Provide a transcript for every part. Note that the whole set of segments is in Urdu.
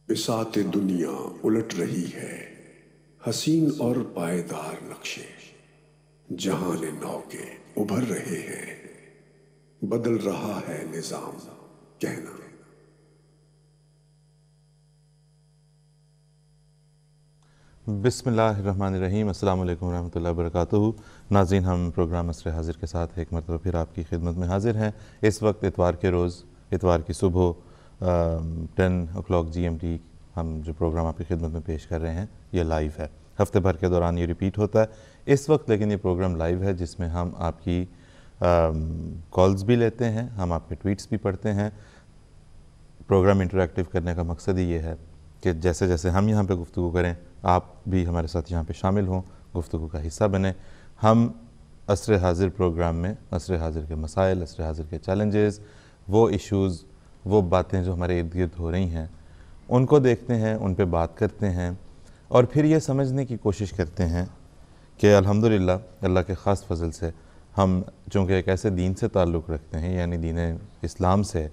بساط دنیا الٹ رہی ہے، حسین اور پائیدار نقشے جہان نو کے ابھر رہے ہیں، بدل رہا ہے نظام کہنا۔ بسم اللہ الرحمن الرحیم۔ السلام علیکم ورحمۃ اللہ وبرکاتہ۔ ناظرین، ہم پروگرام عصر حاضر کے ساتھ ایک مرتبہ پھر آپ کی خدمت میں حاضر ہیں۔ اس وقت اتوار کے روز، اتوار کی صبح 10 o'clock GMT ہم جو پروگرام آپ کی خدمت میں پیش کر رہے ہیں یہ لائیو ہے۔ ہفتے بھر کے دوران یہ ریپیٹ ہوتا ہے اس وقت، لیکن یہ پروگرام لائیو ہے جس میں ہم آپ کی کالز بھی لیتے ہیں، ہم آپ کے ٹویٹس بھی پڑھتے ہیں۔ پروگرام انٹریکٹیو کرنے کا مقصد ہی یہ ہے کہ جیسے جیسے ہم یہاں پہ گفتگو کریں، آپ بھی ہمارے ساتھ یہاں پہ شامل ہوں، گفتگو کا حصہ بنیں۔ ہم عصر حاضر پروگرام میں عصر حاضر کے مسائل، عصر حاضر کے چیلنجز، وہ ایشوز، وہ باتیں جو ہمارے ارد گرد ہو رہی ہیں ان کو دیکھتے ہیں، ان پہ بات کرتے ہیں، اور پھر یہ سمجھنے کی کوشش کرتے ہیں کہ الحمدللہ اللہ کے خاص فضل سے ہم چونکہ ایک ایسے دین سے تعلق رکھتے ہیں، یعنی دین اسلام سے،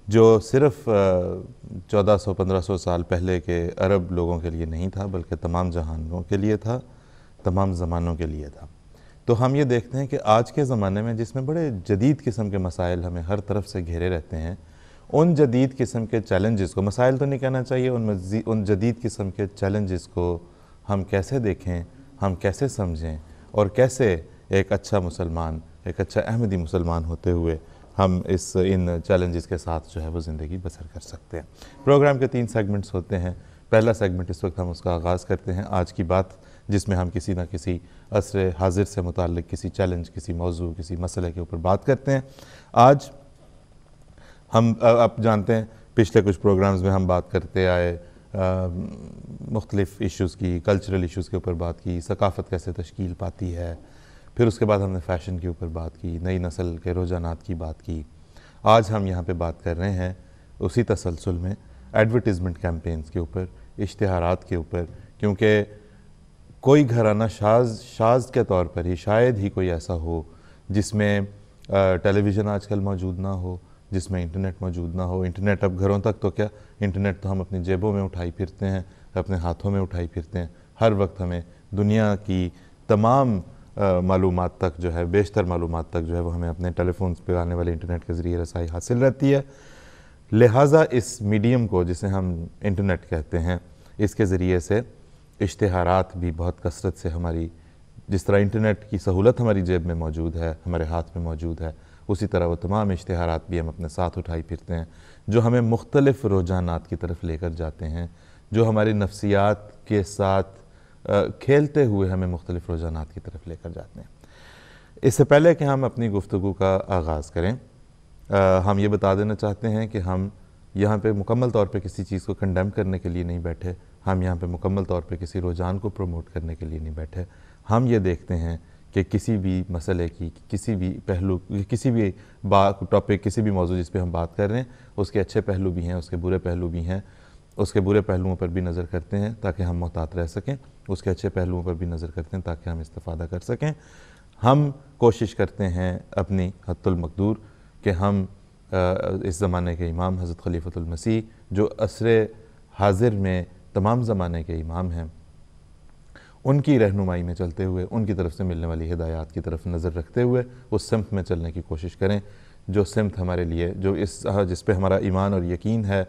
جو صرف 1400-1500 سال پہلے کے عرب لوگوں کے لیے نہیں تھا بلکہ تمام جہانوں کے لیے تھا، تمام زمانوں کے لیے تھا۔ تو ہم یہ دیکھتے ہیں کہ آج کے زمانے میں جس میں بڑے جدید قسم کے مسائل ہمیں ہر طرف سے گھیرے رہتے ہیں، ان جدید قسم کے چیلنجز کو، مسائل تو نہیں کہنا چاہیے، ان جدید قسم کے چیلنجز کو ہم کیسے دیکھیں، ہم کیسے سمجھیں، اور کیسے ایک اچھا مسلمان، ایک اچھا احمدی مسلمان ہوتے ہوئے ہم ان چیلنجز کے ساتھ جو ہے وہ زندگی بسر کر سکتے ہیں۔ پروگرام کے 3 سیگمنٹس ہوتے ہیں۔ پہلا سیگمنٹ اس وقت ہم اس کا آغاز کرتے ہیں، آج کی بات، جس میں ہم کسی نہ کسی عصر حاضر سے متعلق کسی چیلنج، کسی موضوع، کسی مسئلے کے اوپر بات کرتے ہیں۔ آج ہم آپ جانتے ہیں پچھلے کچھ پروگرامز میں ہم بات کرتے آئے مختلف ایشوز کی، کلچرل ایشوز کے اوپر بات کی، ثقافت کیسے تشکیل پاتی ہے، پھر اس کے بعد ہم نے فیشن کے اوپر بات کی، نئی نسل کے رجحانات کی بات کی۔ آج ہم یہاں پہ بات کر رہے ہیں اسی تسلسل میں ایڈورٹیزمنٹ کیمپینز کے اوپر، اشتہارات کے اوپر، کیونکہ کوئی گھرانہ شاذ کے طور پر ہی شاید ہی کوئی ایسا ہو جس میں ٹیلی ویژن آج کل موجود نہ ہو، جس میں انٹرنیٹ موجود نہ ہو۔ انٹرنیٹ اب گھروں تک تو کیا، انٹرنیٹ تو ہم اپنی جیبوں میں اٹھائی پھرتے ہیں، اپنے ہاتھوں میں اٹھائی پھرتے ہیں۔ ہر وقت ہمیں دنیا کی تمام معلومات تک جو ہے، بیشتر معلومات تک جو ہے وہ ہمیں اپنے ٹیلی فونز پہ آنے والے انٹرنیٹ کے ذریعے رسائی حاصل رہتی ہے۔ لہٰذا اس میڈیم کو، جسے ہم انٹرنیٹ کہتے ہیں، اس کے ذریعے سے اشتہارات بھی بہت کثرت سے ہماری، جس طرح انٹرنیٹ کی سہولت ہماری جیب میں موجود ہے، ہمارے ہاتھ میں موجود ہے، اسی طرح وہ تمام اشتہارات بھی ہم اپنے ساتھ اٹھائی پھرتے ہیں، جو ہمیں مختلف رجحانات کی طرف لے کر جاتے ہیں، جو ہماری نفسیات کے ساتھ کھیلتے ہوئے ہمیں مختلف رجحانات کی طرف لے کر جاتے ہیں۔ اس سے پہلے کہ ہم اپنی گفتگو کا آغاز کریں، ہم یہ بتا دینا چاہتے ہیں کہ ہم یہاں پہ مکمل طور پہ کسی چیز کو کنڈیم کرنے کے لیے نہیں بیٹھے، ہم یہاں پہ مکمل طور پہ کسی رجحان کو پروموٹ کرنے کے لیے نہیں بیٹھے۔ ہم یہ دیکھتے ہیں کہ کسی بھی مسئلے کی، کسی بھی پہلو، کسی بھی ٹاپک، کسی بھی موضوع جس پہ ہم بات کر رہے ہیں، اس کے اچھے پہلو بھی ہیں، اس کے برے پہلو بھی ہیں۔ اس کے برے پہلوؤں پر بھی نظر کرتے ہیں تاکہ ہم محتاط رہ سکیں، اس کے اچھے پہلوؤں پر بھی نظر کرتے ہیں تاکہ ہم استفادہ کر سکیں۔ ہم کوشش کرتے ہیں اپنی حد المقدور کہ ہم اس زمانے کے امام حضرت خلیفۃ المسیح، جو عصر حاضر میں تمام زمانے کے امام ہیں، ان کی رہنمائی میں چلتے ہوئے، ان کی طرف سے ملنے والی ہدایات کی طرف نظر رکھتے ہوئے اس سمت میں چلنے کی کوشش کریں، جو سمت ہمارے لیے، جس پہ ہمارا ایمان اور یقین ہے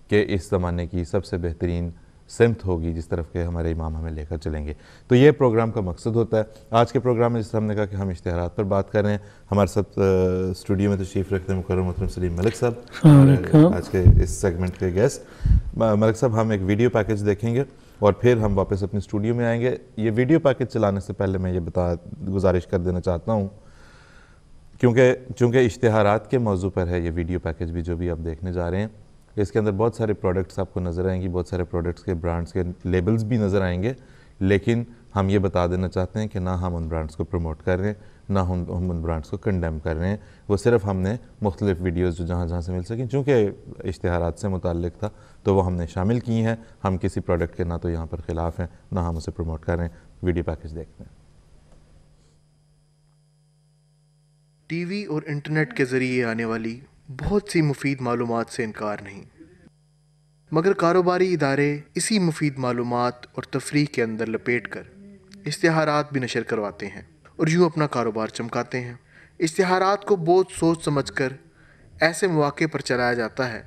کہ اس زمانے کی سب سے بہترین سمت ہوگی، جس طرف کہ ہمارے امام ہمیں لے کر چلیں گے۔ تو یہ پروگرام کا مقصد ہوتا ہے۔ آج کے پروگرام میں جس طرح ہم نے کہا کہ ہم اشتہارات پر بات کر رہے ہیں، ہمارے ساتھ اسٹوڈیو میں تشریف رکھتے ہیں مکرم محترم سلیم ملک صاحب، آج کے اس سیگمنٹ کے گیسٹ۔ ملک صاحب، ہم ایک ویڈیو پیکج دیکھیں گے اور پھر ہم واپس اپنے اسٹوڈیو میں آئیں گے۔ یہ ویڈیو پیکج چلانے سے پہلے میں یہ گزارش کر دینا چاہتا ہوں، چونکہ اشتہارات کے موضوع پر ہے یہ ویڈیو پیکج بھی، جو بھی آپ دیکھنے جا رہے ہیں، اس کے اندر بہت سارے پروڈکٹس آپ کو نظر آئیں گی، بہت سارے پروڈکٹس کے برانڈز کے لیبلز بھی نظر آئیں گے، لیکن ہم یہ بتا دینا چاہتے ہیں کہ نہ ہم ان برانڈز کو پروموٹ کر رہے ہیں، نہ ہم ان برانڈز کو کنڈیم کر رہے ہیں۔ وہ صرف ہم نے مختلف ویڈیوز جو جہاں سے مل سکیں، چونکہ اشتہارات سے متعلق تھا تو وہ ہم نے شامل کی ہیں۔ ہم کسی پروڈکٹ کے نہ تو یہاں پر خلاف ہیں، نہ ہم اسے پروموٹ کر رہے ہیں۔ ویڈیو پیکج دیکھتے ہیں۔ ٹی وی اور انٹرنیٹ کے ذریعے آنے والی بہت سی مفید معلومات سے انکار نہیں، مگر کاروباری ادارے اسی مفید معلومات اور تفریح کے اندر لپیٹ کر اشتہارات بھی نشر کرواتے ہیں اور یوں اپنا کاروبار چمکاتے ہیں۔ اشتہارات کو بہت سوچ سمجھ کر ایسے مواقع پر چلایا جاتا ہے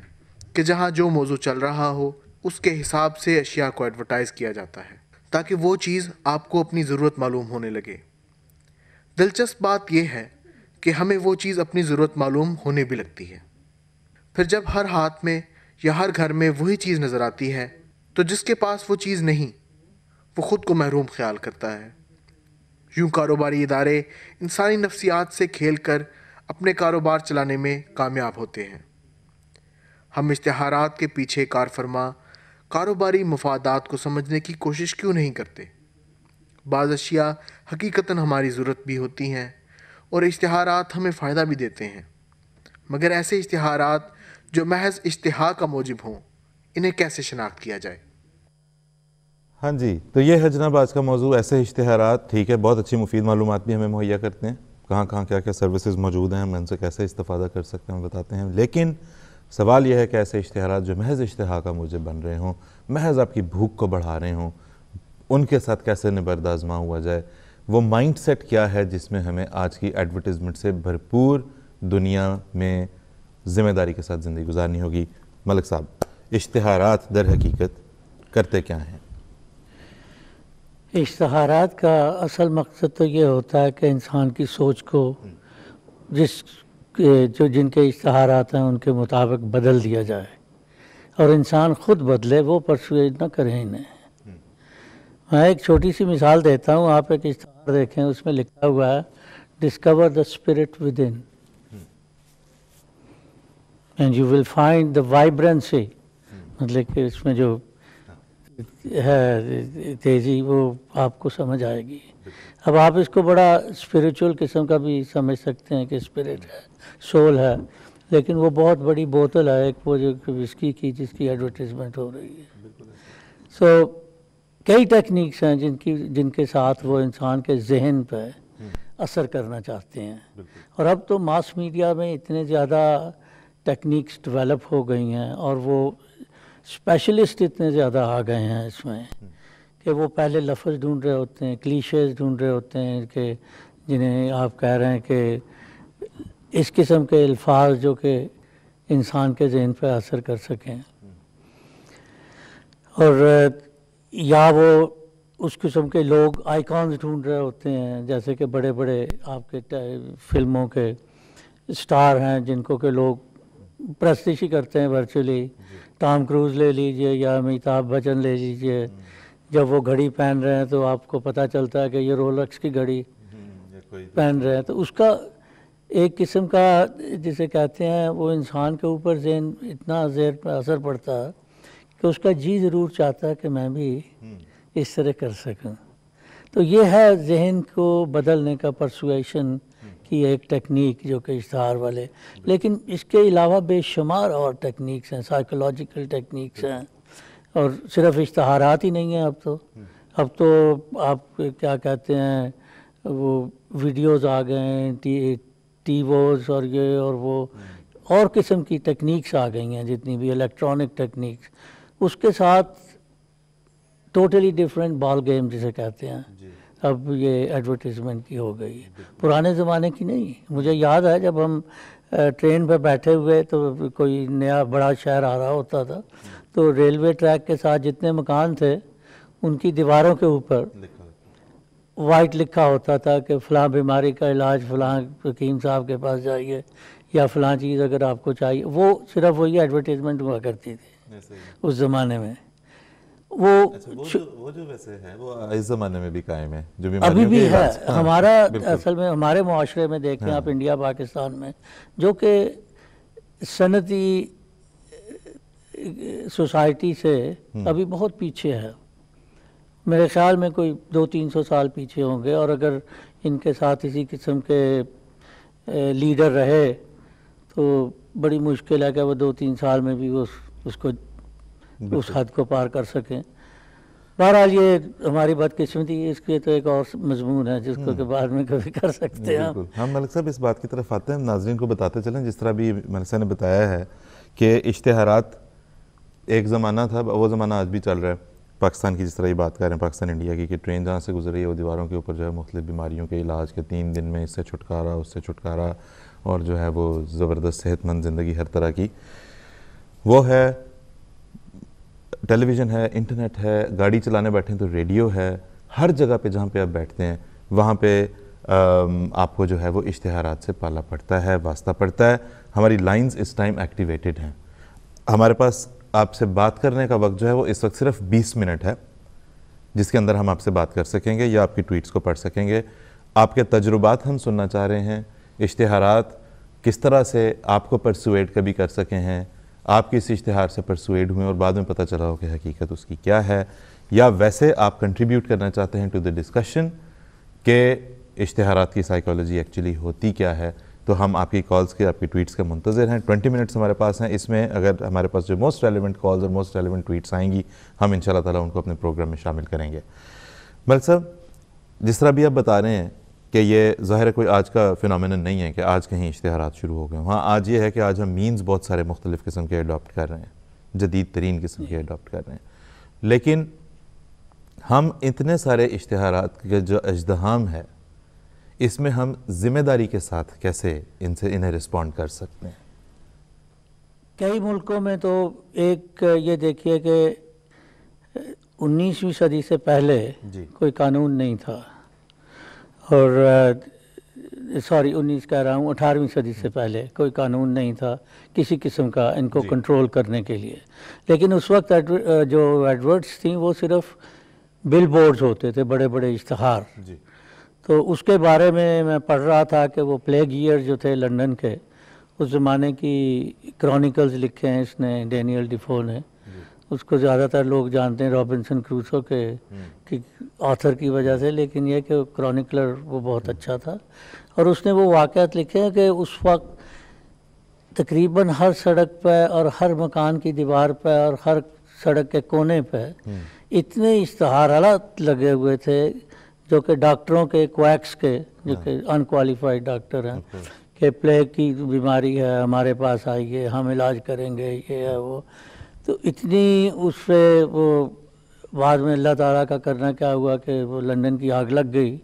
کہ جہاں جو موضوع چل رہا ہو اس کے حساب سے اشیاء کو ایڈورٹائز کیا جاتا ہے تاکہ وہ چیز آپ کو اپنی ضرورت معلوم ہونے لگے۔ دلچسپ بات یہ ہے کہ ہمیں وہ چیز اپنی ضرورت معلوم ہونے بھی لگتی ہے۔ پھر جب ہر ہاتھ میں یا ہر گھر میں وہی چیز نظر آتی ہے تو جس کے پاس وہ چیز نہیں وہ خود کو محروم خیال کرتا ہے۔ یوں کاروباری ادارے انسانی نفسیات سے کھیل کر اپنے کاروبار چلانے میں کامیاب ہوتے ہیں۔ ہم اشتہارات کے پیچھے کار فرما کاروباری مفادات کو سمجھنے کی کوشش کیوں نہیں کرتے؟ بعض اشیاء حقیقتاً ہماری ضرورت بھی ہوتی ہیں اور اشتہارات ہمیں فائدہ بھی دیتے ہیں، مگر ایسے اشتہارات جو محض اشتہا کا موجب ہوں انہیں کیسے شناخت کیا جائے؟ ہاں جی، تو یہ ہے جناب آج کا موضوع، ایسے اشتہارات۔ ٹھیک ہے، بہت اچھی مفید معلومات بھی ہمیں مہیا کرتے ہیں، کہاں کہاں کیا کیا سروسز موجود ہیں، ہم ان سے کیسے استفادہ کر سکتے ہیں ہم بتاتے ہیں۔ لیکن سوال یہ ہے کہ ایسے اشتہارات جو محض اشتہا کا موجب بن رہے ہوں، محض آپ کی بھوک کو بڑھا رہے ہوں، ان کے ساتھ کیسے نبرد آزما ہوا جائے؟ وہ مائنڈ سیٹ کیا ہے جس میں ہمیں آج کی ایڈورٹیزمنٹ سے بھرپور دنیا میں ذمہ داری کے ساتھ زندگی گزارنی ہوگی؟ ملک صاحب، اشتہارات در حقیقت کرتے کیا ہیں؟ اشتہارات کا اصل مقصد تو یہ ہوتا ہے کہ انسان کی سوچ کو جن کے اشتہارات ہیں ان کے مطابق بدل دیا جائے اور انسان خود بدلے، وہ پرسویج نہ کریں انہیں۔ میں ایک چھوٹی سی مثال دیتا ہوں، آپ ایک اشتہار دیکھیں، اس میں لکھا ہوا ہے discover the spirit with in and you will find the vibrancy, مطلب کہ اس میں جو ہے تیزی وہ آپ کو سمجھ آئے گی۔ اب آپ اس کو بڑا اسپریچول قسم کا بھی سمجھ سکتے ہیں کہ اسپرٹ ہے، سول ہے، لیکن وہ بہت بڑی بوتل ہے ایک، وہ جو وسکی کی جس کی ایڈورٹیزمنٹ ہو رہی ہے۔ سو کئی ٹیکنیکس ہیں جن کے ساتھ وہ انسان کے ذہن پہ اثر کرنا چاہتے ہیں، اور اب تو ماس میڈیا میں اتنے زیادہ ٹیکنیکس ڈیولپ ہو گئی ہیں اور وہ اسپیشلسٹ اتنے زیادہ آ گئے ہیں اس میں کہ وہ پہلے لفظ ڈھونڈ رہے ہوتے ہیں، کلیشیز ڈھونڈ رہے ہوتے ہیں کہ جنہیں آپ کہہ رہے ہیں کہ اس قسم کے الفاظ جو کہ انسان کے ذہن پہ اثر کر سکیں، اور یا وہ اس قسم کے لوگ آئیکانز ڈھونڈ رہے ہوتے ہیں، جیسے کہ بڑے بڑے آپ کے فلموں کے اسٹار ہیں جن کو کہ لوگ پرستشی کرتے ہیں ورچولی۔ ٹام کروز لے لیجئے یا امیتابھ بچن لے لیجئے، جب وہ گھڑی پہن رہے ہیں تو آپ کو پتہ چلتا ہے کہ یہ رولکس کی گھڑی پہن رہے ہیں، تو اس کا ایک قسم کا جسے کہتے ہیں وہ انسان کے اوپر ذہن اتنا زیر پہ اثر پڑتا ہے کہ اس کا جی ضرور چاہتا ہے کہ میں بھی اس طرح کر سکوں۔ تو یہ ہے ذہن کو بدلنے کا پرسویشن کی ایک ٹیکنیک جو کہ اشتہار والے، لیکن اس کے علاوہ بے شمار اور ٹیکنیکس ہیں، سائیکولوجیکل ٹیکنیکس ہیں، اور صرف اشتہارات ہی نہیں ہیں۔ اب تو آپ کیا کہتے ہیں وہ ویڈیوز آ گئے ہیں، ٹی ووز اور یہ اور وہ اور قسم کی ٹیکنیکس آ گئی ہیں، جتنی بھی الیکٹرانک ٹیکنیکس، اس کے ساتھ ٹوٹلی ڈیفرنٹ بال گیم جسے کہتے ہیں اب یہ ایڈورٹیزمنٹ کی ہو گئی ہے، پرانے زمانے کی نہیں۔ مجھے یاد ہے جب ہم ٹرین پہ بیٹھے ہوئے تو کوئی نیا بڑا شہر آ رہا ہوتا تھا تو ریلوے ٹریک کے ساتھ جتنے مکان تھے ان کی دیواروں کے اوپر وائٹ لکھا ہوتا تھا کہ فلاں بیماری کا علاج فلاں حکیم صاحب کے پاس جائیے، یا فلاں چیز اگر آپ کو چاہیے، وہ صرف وہی ایڈورٹیزمنٹ ہوا کرتی تھی اس زمانے میں۔ وہ جو ویسے ہے وہ اس زمانے میں بھی قائم ہے، جو ابھی بھی ہے ہمارا، اصل میں ہمارے معاشرے میں دیکھیں آپ، انڈیا پاکستان میں، جو کہ صنعتی سوسائٹی سے ابھی بہت پیچھے ہے، میرے خیال میں کوئی 200-300 سال پیچھے ہوں گے، اور اگر ان کے ساتھ اسی قسم کے لیڈر رہے تو بڑی مشکل ہے کہ وہ 2-3 سال میں بھی اس کو اس حد کو پار کر سکیں۔ بہرحال یہ ہماری بدقسمتی ہے، اس کے تو ایک اور مضمون ہے جس کو کہ بعد میں کبھی کر سکتے ہیں ہم۔ ملک صاحب اس بات کی طرف آتے ہیں، ناظرین کو بتاتے چلیں، جس طرح بھی ملک صاحب نے بتایا ہے کہ اشتہارات ایک زمانہ تھا, وہ زمانہ آج بھی چل رہا ہے, پاکستان کی جس طرح یہ بات کر رہے ہیں پاکستان انڈیا کی, کہ ٹرین جہاں سے گزر رہی ہے وہ دیواروں کے اوپر جو ہے مختلف بیماریوں کے علاج کے 3 دن میں اس سے چھٹکارا, اس سے چھٹکارا, اور جو ہے وہ زبردست صحت مند زندگی ہر طرح کی. وہ ہے ٹیلی ویژن ہے, انٹرنیٹ ہے, گاڑی چلانے بیٹھیں تو ریڈیو ہے, ہر جگہ پہ جہاں پہ آپ بیٹھتے ہیں وہاں پہ آپ کو جو ہے وہ اشتہارات سے پالا پڑتا ہے, واسطہ پڑتا ہے. ہماری لائنز اس ٹائم ایکٹیویٹڈ ہیں. ہمارے پاس آپ سے بات کرنے کا وقت جو ہے وہ اس وقت صرف 20 منٹ ہے, جس کے اندر ہم آپ سے بات کر سکیں گے یا آپ کی ٹویٹس کو پڑھ سکیں گے. آپ کے تجربات ہم سننا چاہ رہے ہیں, اشتہارات کس طرح سے آپ کو پرسویڈ کبھی کر سکے ہیں, آپ کس اشتہار سے پرسویڈ ہوئے اور بعد میں پتہ چلا ہو کہ حقیقت اس کی کیا ہے, یا ویسے آپ کنٹریبیوٹ کرنا چاہتے ہیں ٹو دی ڈسکشن کہ اشتہارات کی سائیکالوجی ایکچولی ہوتی کیا ہے, تو ہم آپ کی کالز کے, آپ کی ٹویٹس کے منتظر ہیں. 20 منٹس ہمارے پاس ہیں. اس میں اگر ہمارے پاس جو موسٹ ریلیونٹ کالز اور موسٹ ریلیونٹ ٹویٹس آئیں گی ہم انشاءاللہ تعالیٰ ان کو اپنے پروگرام میں شامل کریں گے. ملک صاحب, جس طرح بھی آپ بتا رہے ہیں کہ یہ ظاہر ہے کوئی آج کا فینومینن نہیں ہے کہ آج کہیں اشتہارات شروع ہو گئے. ہاں آج یہ ہے کہ آج ہم مینز بہت سارے مختلف قسم کے اڈاپٹ کر رہے ہیں, جدید ترین قسم کے اڈاپٹ کر رہے ہیں, لیکن ہم اتنے سارے اشتہارات کے جو ازدحام ہے اس میں ہم ذمہ داری کے ساتھ کیسے انہیں رسپونڈ کر سکتے ہیں؟ کئی ملکوں میں تو ایک یہ دیکھیے کہ 19ویں صدی سے پہلے کوئی قانون نہیں تھا, اور سوری 19 کہہ رہا ہوں 18ویں صدی سے پہلے کوئی قانون نہیں تھا کسی قسم کا ان کو کنٹرول کرنے کے لیے. لیکن اس وقت جو ایڈورٹس تھیں وہ صرف بل بورڈز ہوتے تھے, بڑے بڑے اشتہار. تو اس کے بارے میں پڑھ رہا تھا کہ وہ پلیگ ایئر جو تھے لندن کے, اس زمانے کی کرونیکلز لکھے ہیں اس نے, ڈینیل ڈیفو نے. اس کو زیادہ تر لوگ جانتے ہیں رابنسن کروسو کے آتھر کی وجہ سے, لیکن یہ کہ کرونیکلر وہ بہت اچھا تھا. اور اس نے وہ واقعات لکھے ہیں کہ اس وقت تقریباً ہر سڑک پہ اور ہر مکان کی دیوار پہ اور ہر سڑک کے کونے پہ اتنے اشتہارات لگے ہوئے تھے جو کہ ڈاکٹروں کے, کویکس کے, جو کہ انکوالیفائڈ ڈاکٹر ہیں, کہ پلیگ کی بیماری ہے ہمارے پاس آئیے, ہم علاج کریں گے, یہ ہے وہ. تو اتنی اس سے وہ بعد میں اللہ تعالیٰ کا کرنا کیا ہوا کہ وہ لندن کی آگ لگ گئی,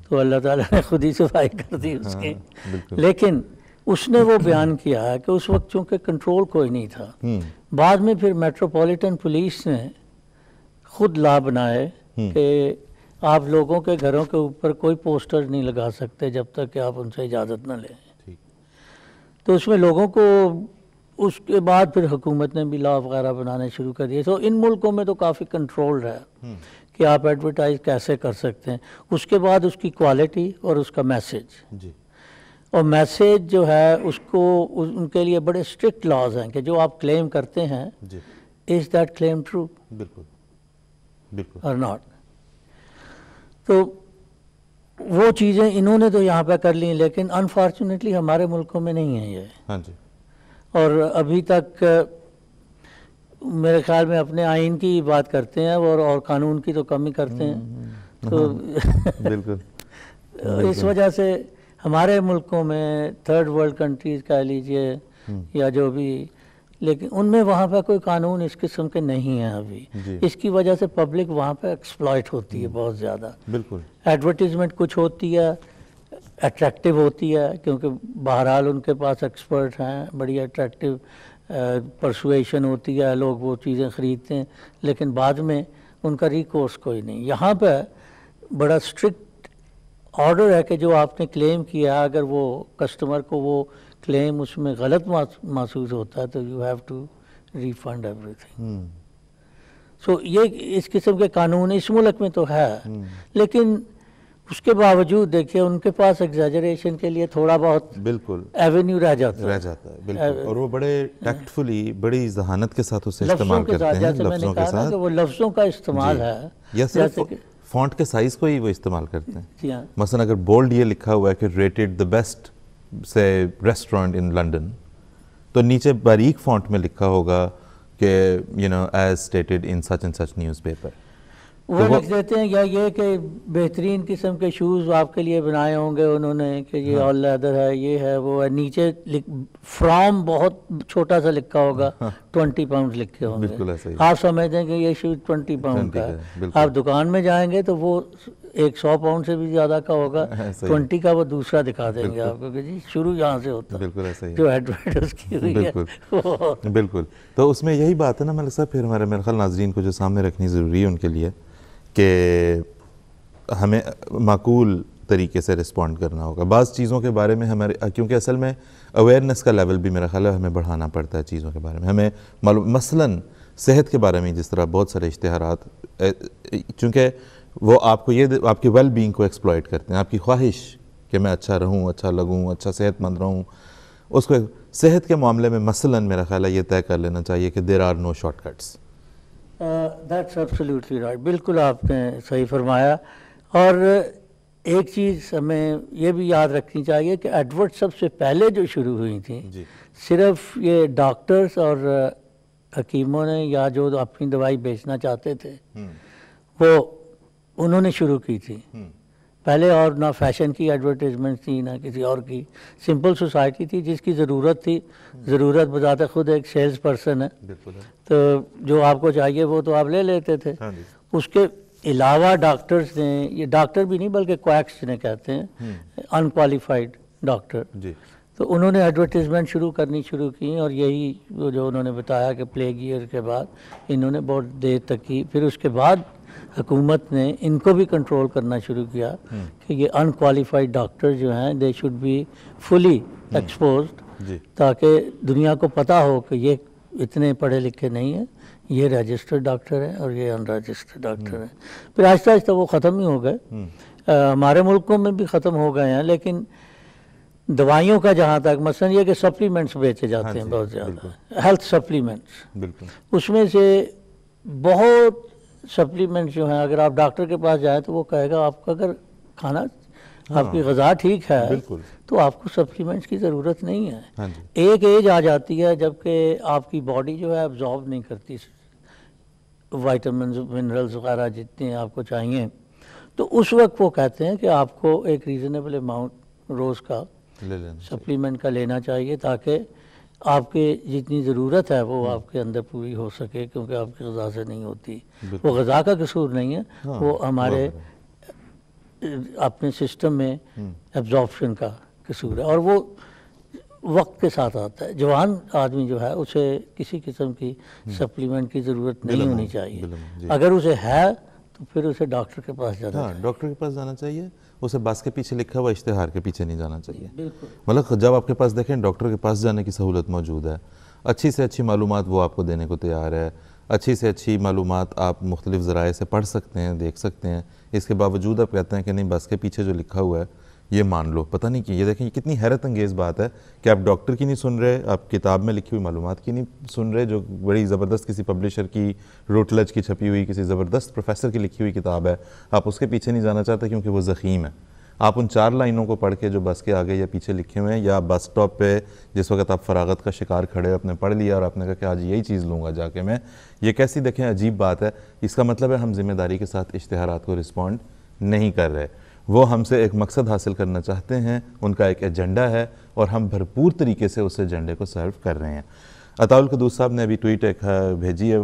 تو اللہ تعالیٰ نے خود ہی صفائی کر دی اس کی. لیکن اس نے وہ بیان کیا ہے کہ اس وقت چونکہ کنٹرول کوئی نہیں تھا, بعد میں پھر میٹروپولیٹن پولیس نے خود لا بنائے کہ آپ لوگوں کے گھروں کے اوپر کوئی پوسٹر نہیں لگا سکتے جب تک کہ آپ ان سے اجازت نہ لیں. تو اس میں لوگوں کو, اس کے بعد پھر حکومت نے بھی لا وغیرہ بنانے شروع کر دیے. تو ان ملکوں میں تو کافی کنٹرول رہا کہ آپ ایڈورٹائز کیسے کر سکتے ہیں. اس کے بعد اس کی کوالٹی اور اس کا میسیج, اور میسیج جو ہے اس کو ان کے لیے بڑے اسٹرکٹ لاز ہیں کہ جو آپ کلیم کرتے ہیں از دیٹ کلیم ٹرو اور ناٹ. تو وہ چیزیں انہوں نے تو یہاں پہ کر لیں, لیکن انفارچونیٹلی ہمارے ملکوں میں نہیں ہے یہ. اور ابھی تک میرے خیال میں اپنے آئین کی بات کرتے ہیں اور قانون کی تو کم ہی کرتے ہیں. تو بالکل اس وجہ سے ہمارے ملکوں میں تھرڈ ورلڈ کنٹریز کہہ لیجئے یا جو بھی, لیکن ان میں وہاں پہ کوئی قانون اس قسم کے نہیں ہیں ابھی. اس کی وجہ سے پبلک وہاں پہ ایکسپلائٹ ہوتی ہے بہت زیادہ. بالکل ایڈورٹیزمنٹ کچھ ہوتی ہے, اٹریکٹیو ہوتی ہے, کیونکہ بہرحال ان کے پاس ایکسپرٹ ہیں, بڑی اٹریکٹیو پرسویشن ہوتی ہے, لوگ وہ چیزیں خریدتے ہیں, لیکن بعد میں ان کا ریکورس کوئی نہیں. یہاں پہ بڑا اسٹرکٹ آرڈر ہے کہ جو آپ نے کلیم کیا, اگر وہ کسٹمر کو وہ کلیم اس میں غلط محسوس ہوتا ہے تو you have to refund everything. So یہ اس قسم کے قانون اس ملک میں تو ہے, لیکن اس کے باوجود دیکھیے ان کے پاس ایگزیجریشن کے لیے تھوڑا بہت بالکل ایونیو رہ جاتا ہے. بالکل, اور وہ بڑے ٹیکٹفلی, بڑی ذہانت کے ساتھ اسے استعمال کرتے ہیں. جیسے میں نے کہا کہ وہ لفظوں کا استعمال ہے, یا صرف فونٹ کے سائز کو ہی وہ استعمال کرتے ہیں. مثلا اگر بولڈ یہ لکھا ہوا ہے کہ ریٹڈ دا بیسٹ سے ریسٹورینٹ ان لنڈن, تو نیچے باریک فونٹ میں لکھا ہوگا کہ as stated in such and such news paper. وہ لکھ دیتے ہیں یا یہ کہ بہترین قسم کے شوز آپ کے لیے بنائے ہوں گے انہوں نے کہ یہ آل لیدر ہے، یہ ہے، وہ ہے، نیچے فرام بہت چھوٹا سا لکھا ہوگا، 20 پاؤنڈ لکھے ہوں گے، آپ سمجھ دیں کہ یہ شوز 20 پاؤنڈ کا ہے۔ آپ دکان میں جائیں گے تو وہ 100 پاؤنڈ سے بھی زیادہ کا ہوگا، 20 کا وہ دوسرا دکھا دیں گے آپ کو کہ جی شروع یہاں سے ہوتا ہے، جو ایڈورٹ اس کی ہوئی ہے۔ بالکل، تو اس میں یہی بات ہے نا ملک صاحب، پھر میرے خیال ناظرین کو جو سامنے رکھنی ضروری ہے ان کے لیے کہ ہمیں معقول طریقے سے رسپونڈ کرنا ہوگا بعض چیزوں کے بارے میں ہمارے، کیونکہ اصل میں اویئرنیس کا لیول بھی میرا خیال ہے ہمیں بڑھانا پڑتا ہے چیزوں کے بارے میں، ہمیں مثلاً صحت کے بارے میں جس طرح بہت سارے اشتہارات، چونکہ وہ آپ کو آپ کی ویل بینگ کو ایکسپلائٹ کرتے ہیں، آپ کی خواہش کہ میں اچھا رہوں، اچھا لگوں، اچھا صحت مند رہوں، اس کو صحت کے معاملے میں مثلاً میرا خیال ہے یہ طے کر لینا چاہیے کہ there are no shortcuts. That's absolutely right, بالکل آپ نے صحیح فرمایا۔ اور ایک چیز ہمیں یہ بھی یاد رکھنی چاہیے کہ ایڈورٹ سب سے پہلے جو شروع ہوئی تھیں صرف یہ ڈاکٹرز اور حکیموں نے یا جو اپنی دوائی بیچنا چاہتے تھے وہ انہوں نے شروع کی تھی پہلے، اور نہ فیشن کی ایڈورٹیزمنٹ تھی نہ کسی اور کی، سمپل سوسائٹی تھی جس کی ضرورت تھی، ضرورت بذات خود ایک سیلز پرسن ہے، تو جو آپ کو چاہیے وہ تو آپ لے لیتے تھے۔ اس کے علاوہ ڈاکٹرز نے، یہ ڈاکٹر بھی نہیں بلکہ کویکس جنہیں کہتے ہیں، انکوالیفائڈ ڈاکٹر، تو انہوں نے ایڈورٹیزمنٹ شروع کی، اور یہی جو انہوں نے بتایا کہ پلیگ ایئر کے بعد انہوں نے بہت دیر تک کی، پھر اس کے بعد حکومت نے ان کو بھی کنٹرول کرنا شروع کیا کہ یہ انکوالیفائڈ ڈاکٹر جو ہیں they should be fully exposed, تاکہ دنیا کو پتہ ہو کہ یہ اتنے پڑھے لکھے نہیں ہیں، یہ رجسٹرڈ ڈاکٹر ہیں اور یہ ان رجسٹرڈ ڈاکٹر ہیں۔ پھر آہستہ آہستہ وہ ختم ہی ہو گئے، ہمارے ملکوں میں بھی ختم ہو گئے ہیں، لیکن دوائیوں کا جہاں تک مثلا یہ کہ سپلیمنٹس بیچے جاتے ہیں بہت زیادہ، ہیلتھ سپلیمنٹس، اس میں سے بہت سپلیمنٹس جو ہیں اگر آپ ڈاکٹر کے پاس جائیں تو وہ کہے گا آپ کا اگر کھانا آپ کی غذا ٹھیک ہے تو آپ کو سپلیمنٹس کی ضرورت نہیں ہے۔ ایک ایج آ جاتی ہے جب کہ آپ کی باڈی جو ہے ایبزارب نہیں کرتی وائٹامنز منرلز وغیرہ جتنے آپ کو چاہیے، تو اس وقت وہ کہتے ہیں کہ آپ کو ایک ریزنیبل اماؤنٹ روز کا سپلیمنٹ کا لینا چاہیے تاکہ آپ کے جتنی ضرورت ہے وہ آپ کے اندر پوری ہو سکے، کیونکہ آپ کی غذا سے نہیں ہوتی۔ وہ غذا کا قصور نہیں ہے، وہ ہمارے اپنے سسٹم میں ایبزارپشن کا قصور ہے، اور وہ وقت کے ساتھ آتا ہے۔ جوان آدمی جو ہے اسے کسی قسم کی سپلیمنٹ کی ضرورت نہیں ہونی چاہیے، اگر اسے ہے تو پھر اسے ڈاکٹر کے پاس جانا چاہیے، ڈاکٹر کے پاس جانا چاہیے، اسے بس کے پیچھے لکھا ہوا اشتہار کے پیچھے نہیں جانا چاہیے۔ مطلب جب آپ کے پاس دیکھیں ڈاکٹر کے پاس جانے کی سہولت موجود ہے، اچھی سے اچھی معلومات وہ آپ کو دینے کو تیار ہے، اچھی سے اچھی معلومات آپ مختلف ذرائع سے پڑھ سکتے ہیں، دیکھ سکتے ہیں، اس کے باوجود آپ کہتے ہیں کہ نہیں بس کے پیچھے جو لکھا ہوا ہے یہ مان لو۔ پتہ نہیں کہ یہ دیکھیں کتنی حیرت انگیز بات ہے کہ آپ ڈاکٹر کی نہیں سن رہے، آپ کتاب میں لکھی ہوئی معلومات کی نہیں سن رہے، جو بڑی زبردست کسی پبلشر کی، روٹلج کی چھپی ہوئی کسی زبردست پروفیسر کی لکھی ہوئی کتاب ہے، آپ اس کے پیچھے نہیں جانا چاہتے کیونکہ وہ ضخیم ہے۔ آپ ان 4 لائنوں کو پڑھ کے جو بس کے آگے یا پیچھے لکھے ہوئے ہیں، یا بس سٹاپ پہ جس وقت آپ فراغت کا شکار کھڑے آپ نے پڑھ لیا اور آپ نے کہا کہ آج یہی چیز لوں گا جا کے میں، یہ کیسی دیکھیں عجیب بات ہے۔ اس کا مطلب ہے ہم ذمہ داری کے ساتھ اشتہارات کو رسپونڈ نہیں کر رہے، وہ ہم سے ایک مقصد حاصل کرنا چاہتے ہیں، ان کا ایک ایجنڈا ہے اور ہم بھرپور طریقے سے اس ایجنڈے کو سرو کر رہے ہیں۔ عطاء القدوس صاحب نے ابھی ٹویٹ ایک بھیجی ہے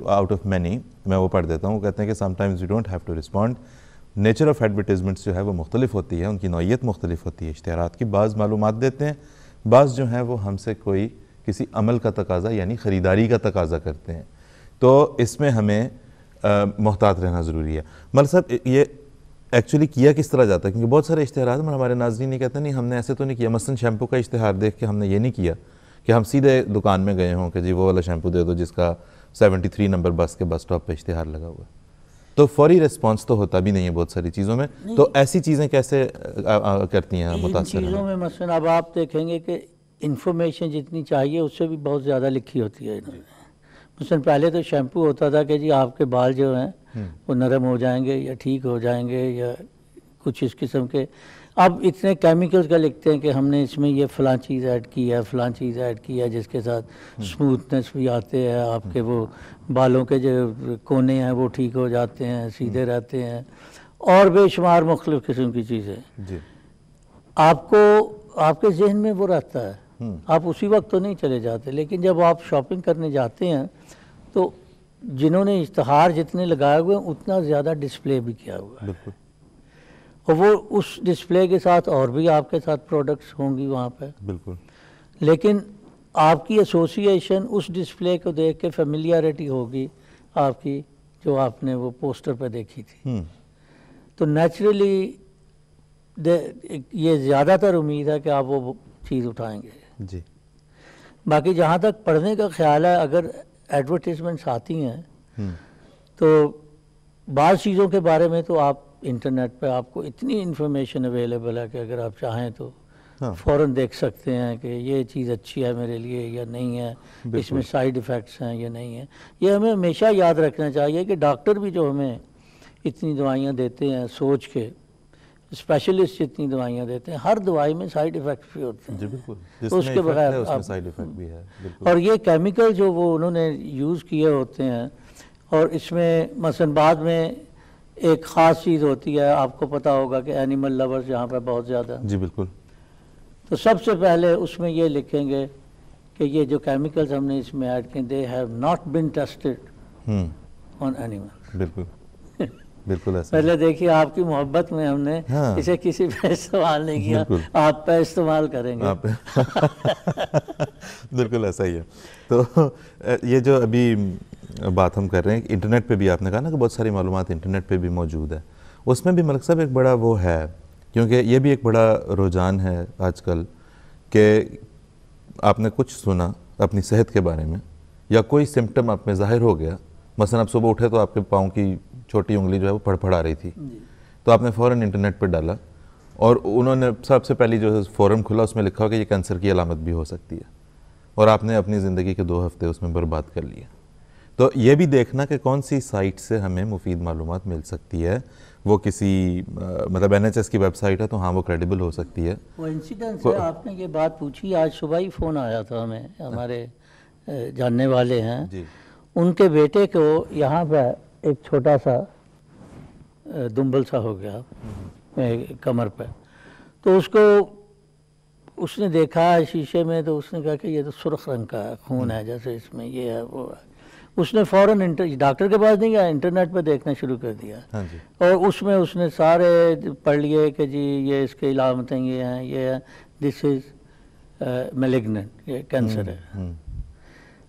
آؤٹ آف مینی، میں وہ پڑھ دیتا ہوں، کہتے ہیں کہ sometimes you don't have to respond, nature of advertisements جو ہے وہ مختلف ہوتی ہے، ان کی نوعیت مختلف ہوتی ہے اشتہارات کی، بعض معلومات دیتے ہیں، بعض جو ہیں وہ ہم سے کوئی کسی عمل کا تقاضا یعنی خریداری کا تقاضا کرتے ہیں، تو اس میں ہمیں محتاط رہنا ضروری ہے۔ ملک صاحب یہ ایکچولی کیا کس طرح جاتا ہے؟ کیونکہ بہت سارے اشتہارات میں ہمارے ناظرین یہ کہتے ہیں نہیں ہم نے ایسے تو نہیں کیا، مثلا شیمپو کا اشتہار دیکھ کے ہم نے یہ نہیں کیا کہ ہم سیدھے دکان میں گئے ہوں کہ جی وہ والا شیمپو دے دو جس کا 73 نمبر بس کے بس سٹاپ پہ اشتہار لگا ہوا ہے، تو فوری ریسپانس تو ہوتا بھی نہیں ہے بہت ساری چیزوں میں، تو ایسی چیزیں کیسے کرتی ہیں متاثر؟ ان چیزوں میں مثلا اب آپ دیکھیں گے کہ انفارمیشن جتنی چاہیے اس سے بھی بہت زیادہ لکھی ہوتی ہے انہوں نے۔ مثلا پہلے تو شیمپو ہوتا تھا کہ جی آپ کے بال جو ہیں وہ نرم ہو جائیں گے یا ٹھیک ہو جائیں گے یا کچھ اس قسم کے، اب اتنے کیمیکلز کا لکھتے ہیں کہ ہم نے اس میں یہ فلاں چیز ایڈ کی ہے، فلاں چیز ایڈ کی ہے، جس کے ساتھ سموتھنس بھی آتے ہیں، آپ کے وہ بالوں کے جو کونے ہیں وہ ٹھیک ہو جاتے ہیں، سیدھے رہتے ہیں، اور بے شمار مختلف قسم کی چیزیں. جی آپ کو آپ کے ذہن میں وہ رہتا ہے، آپ اسی وقت تو نہیں چلے جاتے، لیکن جب آپ شاپنگ کرنے جاتے ہیں تو جنہوں نے اشتہار جتنے لگائے ہوئے ہیں اتنا زیادہ ڈسپلے بھی کیا ہوا ہے، بالکل. اور وہ اس ڈسپلے کے ساتھ اور بھی آپ کے ساتھ پروڈکٹس ہوں گی وہاں پہ، بالکل. لیکن آپ کی ایسوسیشن اس ڈسپلے کو دیکھ کے فیملیارٹی ہوگی آپ کی، جو آپ نے وہ پوسٹر پہ دیکھی تھی. تو نیچرلی یہ زیادہ تر امید ہے کہ آپ وہ چیز اٹھائیں گے. جی. باقی جہاں تک پڑھنے کا خیال ہے، اگر ایڈورٹیزمنٹس آتی ہیں تو بعض چیزوں کے بارے میں تو آپ انٹرنیٹ پہ آپ کو اتنی انفارمیشن اویلیبل ہے کہ اگر آپ چاہیں تو فوراً دیکھ سکتے ہیں کہ یہ چیز اچھی ہے میرے لیے یا نہیں ہے، اس میں سائیڈ ایفیکٹس ہیں یا نہیں ہیں. یہ ہمیں ہمیشہ یاد رکھنا چاہیے کہ ڈاکٹر بھی جو ہمیں اتنی دوائیاں دیتے ہیں سوچ کے، اسپیشلسٹ جتنی دوائیاں دیتے ہیں، ہر دوائی میں سائیڈ ایفیکٹس بھی ہوتے ہیں. جی بالکل. تو اس کے بغیر اس میں سائیڈ ایفیکٹ بھی ہے. بالکل. اور یہ کیمیکل جو وہ انہوں نے یوز کیے ہوتے ہیں، اور اس میں مثلاً بعد میں ایک خاص چیز ہوتی ہے، آپ کو پتہ ہوگا کہ اینیمل لورز یہاں پہ بہت زیادہ، جی بالکل. تو سب سے پہلے اس میں یہ لکھیں گے کہ یہ جو کیمیکلز ہم نے اس میں ایڈ کیے they have not been tested on animal. بالکل بالکل ایسا. پہلے دیکھیے آپ کی محبت میں ہم نے اسے کسی پہ استعمال نہیں کیا، آپ پہ استعمال کریں گے. بالکل ایسا ہی ہے. تو یہ جو ابھی بات ہم کر رہے ہیں انٹرنیٹ پہ بھی، آپ نے کہا نا کہ بہت ساری معلومات انٹرنیٹ پہ بھی موجود ہے، اس میں بھی ملک صاحب ایک بڑا وہ ہے، کیونکہ یہ بھی ایک بڑا رجحان ہے آج کل کہ آپ نے کچھ سنا اپنی صحت کے بارے میں یا کوئی سمٹم آپ میں ظاہر ہو گیا، مثلا آپ صبح اٹھے تو آپ کے پاؤں کی چھوٹی انگلی جو ہے وہ پھڑ آ رہی تھی، تو آپ نے فوراً انٹرنیٹ پہ ڈالا اور انہوں نے سب سے پہلی جو فورم کھلا اس میں لکھا ہو کہ یہ کینسر کی علامت بھی ہو سکتی ہے، اور آپ نے اپنی زندگی کے 2 ہفتے اس میں برباد کر لیے. تو یہ بھی دیکھنا کہ کون سی سائٹ سے ہمیں مفید معلومات مل سکتی ہے، وہ کسی مطلب NHS کی ویب سائٹ ہے تو ہاں وہ کریڈیبل ہو سکتی ہے. وہ انسیڈنس ہے، آپ نے یہ بات پوچھی، آج صبح ہی فون آیا تھا ہمیں، ہمارے جاننے والے ہیں، ان کے بیٹے کو یہاں پہ ایک چھوٹا سا دمبل سا ہو گیا کمر پہ، تو اس نے دیکھا شیشے میں، تو اس نے کہا کہ یہ تو سرخ رنگ کا خون ہے، جیسے اس میں یہ ہے وہ ہے. اس نے فوراً ڈاکٹر کے پاس نہیں گیا، انٹرنیٹ پہ دیکھنا شروع کر دیا، اور اس میں اس نے سارے پڑھ لیے کہ جی یہ اس کی علامتیں یہ ہیں، یہ ہے دس از میلیگننٹ، یہ کینسر ہے.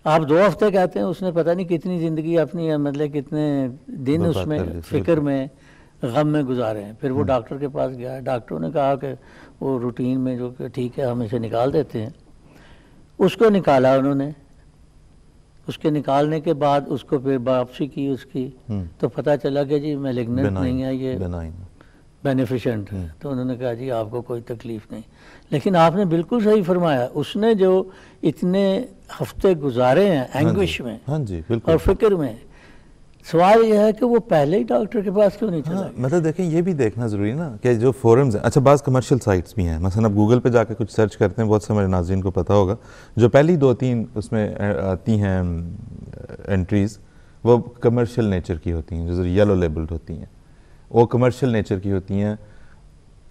آپ 2 ہفتے کہتے ہیں، اس نے پتہ نہیں کتنی زندگی اپنی مطلب کتنے دن اس میں فکر میں غم میں گزارے ہیں. پھر وہ ڈاکٹر کے پاس گیا، ڈاکٹروں نے کہا کہ وہ روٹین میں جو کہ ٹھیک ہے ہم اسے نکال دیتے ہیں. اس کو نکالا انہوں نے، اس کے نکالنے کے بعد اس کو پھر باپسی کی اس کی، تو پتہ چلا کہ جی میلیگننٹ نہیں ہے، یہ بینیفیشنٹ ہے. تو انہوں نے کہا جی آپ کو کوئی تکلیف نہیں. لیکن آپ نے بالکل صحیح فرمایا، اس نے جو اتنے ہفتے گزارے ہیں اینگوش میں اور فکر میں، سوال یہ ہے کہ وہ پہلے ہی ڈاکٹر کے پاس کیوں نہیں چلا. مطلب دیکھیں یہ بھی دیکھنا ضروری نا کہ جو فورمز ہیں، اچھا بعض کمرشل سائٹس بھی ہیں، مثلا آپ گوگل پہ جا کے کچھ سرچ کرتے ہیں، بہت سے ہمارے ناظرین کو پتہ ہوگا، جو پہلی 2-3 اس میں آتی ہیں انٹریز وہ کمرشل نیچر کی ہوتی ہیں، جو یلو لیبلڈ ہوتی ہیں، وہ کمرشل نیچر کی ہوتی ہیں،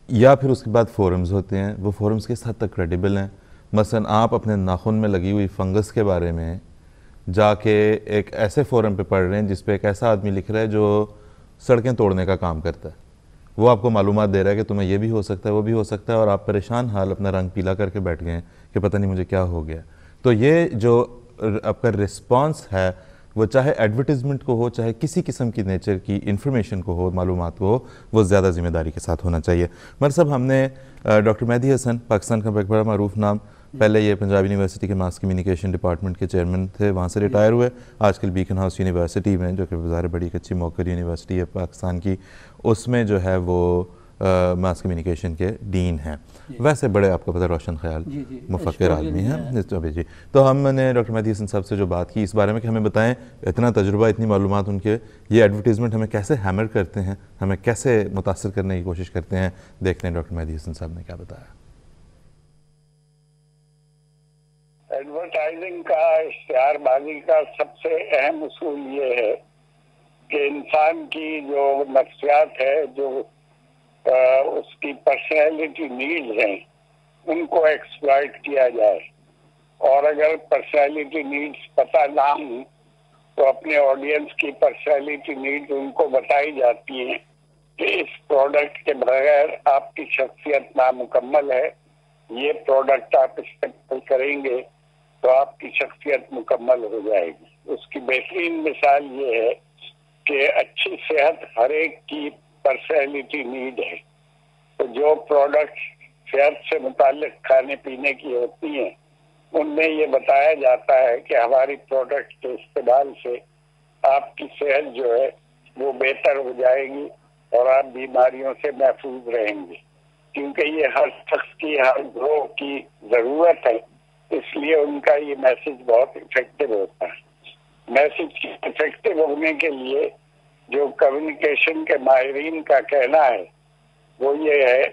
یا پھر اس کے بعد فورمز ہوتے ہیں، وہ فورمز کس حد تک کریڈیبل ہیں. مثلا آپ اپنے ناخن میں لگی ہوئی فنگس کے بارے میں جا کے ایک ایسے فورم پہ پڑھ رہے ہیں جس پہ ایک ایسا آدمی لکھ رہا ہے جو سڑکیں توڑنے کا کام کرتا ہے، وہ آپ کو معلومات دے رہا ہے کہ تمہیں یہ بھی ہو سکتا ہے، وہ بھی ہو سکتا ہے، اور آپ پریشان حال اپنا رنگ پیلا کر کے بیٹھ گئے ہیں کہ پتہ نہیں مجھے کیا ہو گیا. تو یہ جو آپ کا رسپانس ہے، وہ چاہے ایڈورٹیزمنٹ کو ہو، چاہے کسی قسم کی نیچر کی انفارمیشن کو ہو، معلومات کو ہو، وہ زیادہ ذمہ داری کے ساتھ ہونا چاہیے. مگر صاحب ہم نے ڈاکٹر مہدی حسن، پاکستان کا ایک بڑا معروف نام، پہلے یہ پنجاب یونیورسٹی کے ماس کمیونیکیشن ڈپارٹمنٹ کے چیئرمین تھے، وہاں سے ریٹائر ہوئے، آج کل بیکن ہاؤس یونیورسٹی میں، جو کہ بظاہر بڑی ایک اچھی موقر یونیورسٹی ہے پاکستان کی، اس میں جو ہے وہ ماس کمیونیکیشن کے ڈین ہیں، ویسے بڑے آپ کو پتہ روشن خیال مفکر آدمی ہیں جی۔ تو ہم نے ڈاکٹر مہدی حسن صاحب سے جو بات کی اس بارے میں کہ ہمیں بتائیں اتنا تجربہ، اتنی معلومات ان کے، یہ ایڈورٹیزمنٹ ہمیں کیسے ہیمر کرتے ہیں، ہمیں کیسے متاثر کرنے کی کوشش کرتے ہیں، دیکھتے ہیں ڈاکٹر مہدی حسن صاحب نے کیا بتایا۔ ایڈورٹائزنگ کا، اشتہار بازی کا سب سے اہم اصول یہ ہے کہ انسان کی جو نفسیات ہے، جو اس کی پرسنالٹی نیڈز ہیں، ان کو ایکسپلائٹ کیا جائے، اور اگر پرسنالٹی نیڈز پتہ نہ ہوں تو اپنے آڈینس کی پرسنالٹی نیڈز ان کو بتائی جاتی ہیں کہ اس پروڈکٹ کے بغیر آپ کی شخصیت نامکمل ہے، یہ پروڈکٹ آپ استعمال کریں گے تو آپ کی شخصیت مکمل ہو جائے گی۔ اس کی بہترین مثال یہ ہے کہ اچھی صحت ہر ایک کی پرسنالٹی نیڈ ہے، تو جو پروڈکٹ صحت سے متعلق کھانے پینے کی ہوتی ہیں ان میں یہ بتایا جاتا ہے کہ ہماری پروڈکٹ کے استعمال سے آپ کی صحت جو ہے وہ بہتر ہو جائے گی اور آپ بیماریوں سے محفوظ رہیں گے، کیونکہ یہ ہر شخص کی، ہر گروہ کی ضرورت ہے، اس لیے ان کا یہ میسج بہت افیکٹو ہوتا ہے۔ میسج افیکٹو ہونے کے لیے جو کمیونیکیشن کے ماہرین کا کہنا ہے وہ یہ ہے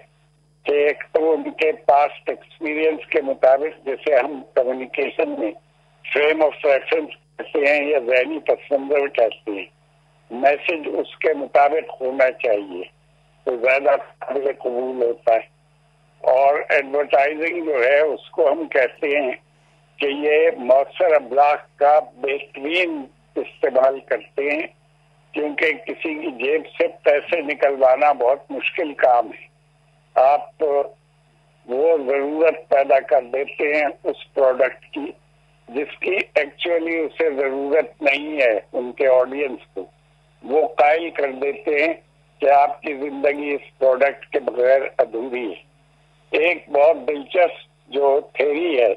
کہ ایک تو ان کے پاسٹ ایکسپیرینس کے مطابق، جیسے ہم کمیونیکیشن میں فریم آف ریفرنس کہتے ہیں یا ذہنی پس منظر کہتے ہیں، میسج اس کے مطابق ہونا چاہیے تو زیادہ قابل قبول ہوتا ہے۔ اور ایڈورٹائزنگ جو ہے اس کو ہم کہتے ہیں کہ یہ مؤثر ابلاغ کا بہترین استعمال کرتے ہیں، کیونکہ کسی کی جیب سے پیسے نکلوانا بہت مشکل کام ہے۔ آپ وہ ضرورت پیدا کر دیتے ہیں اس پروڈکٹ کی جس کی ایکچولی اسے ضرورت نہیں ہے، ان کے آڈینس کو وہ قائل کر دیتے ہیں کہ آپ کی زندگی اس پروڈکٹ کے بغیر ادھوری ہے۔ ایک بہت دلچسپ جو تھیوری ہے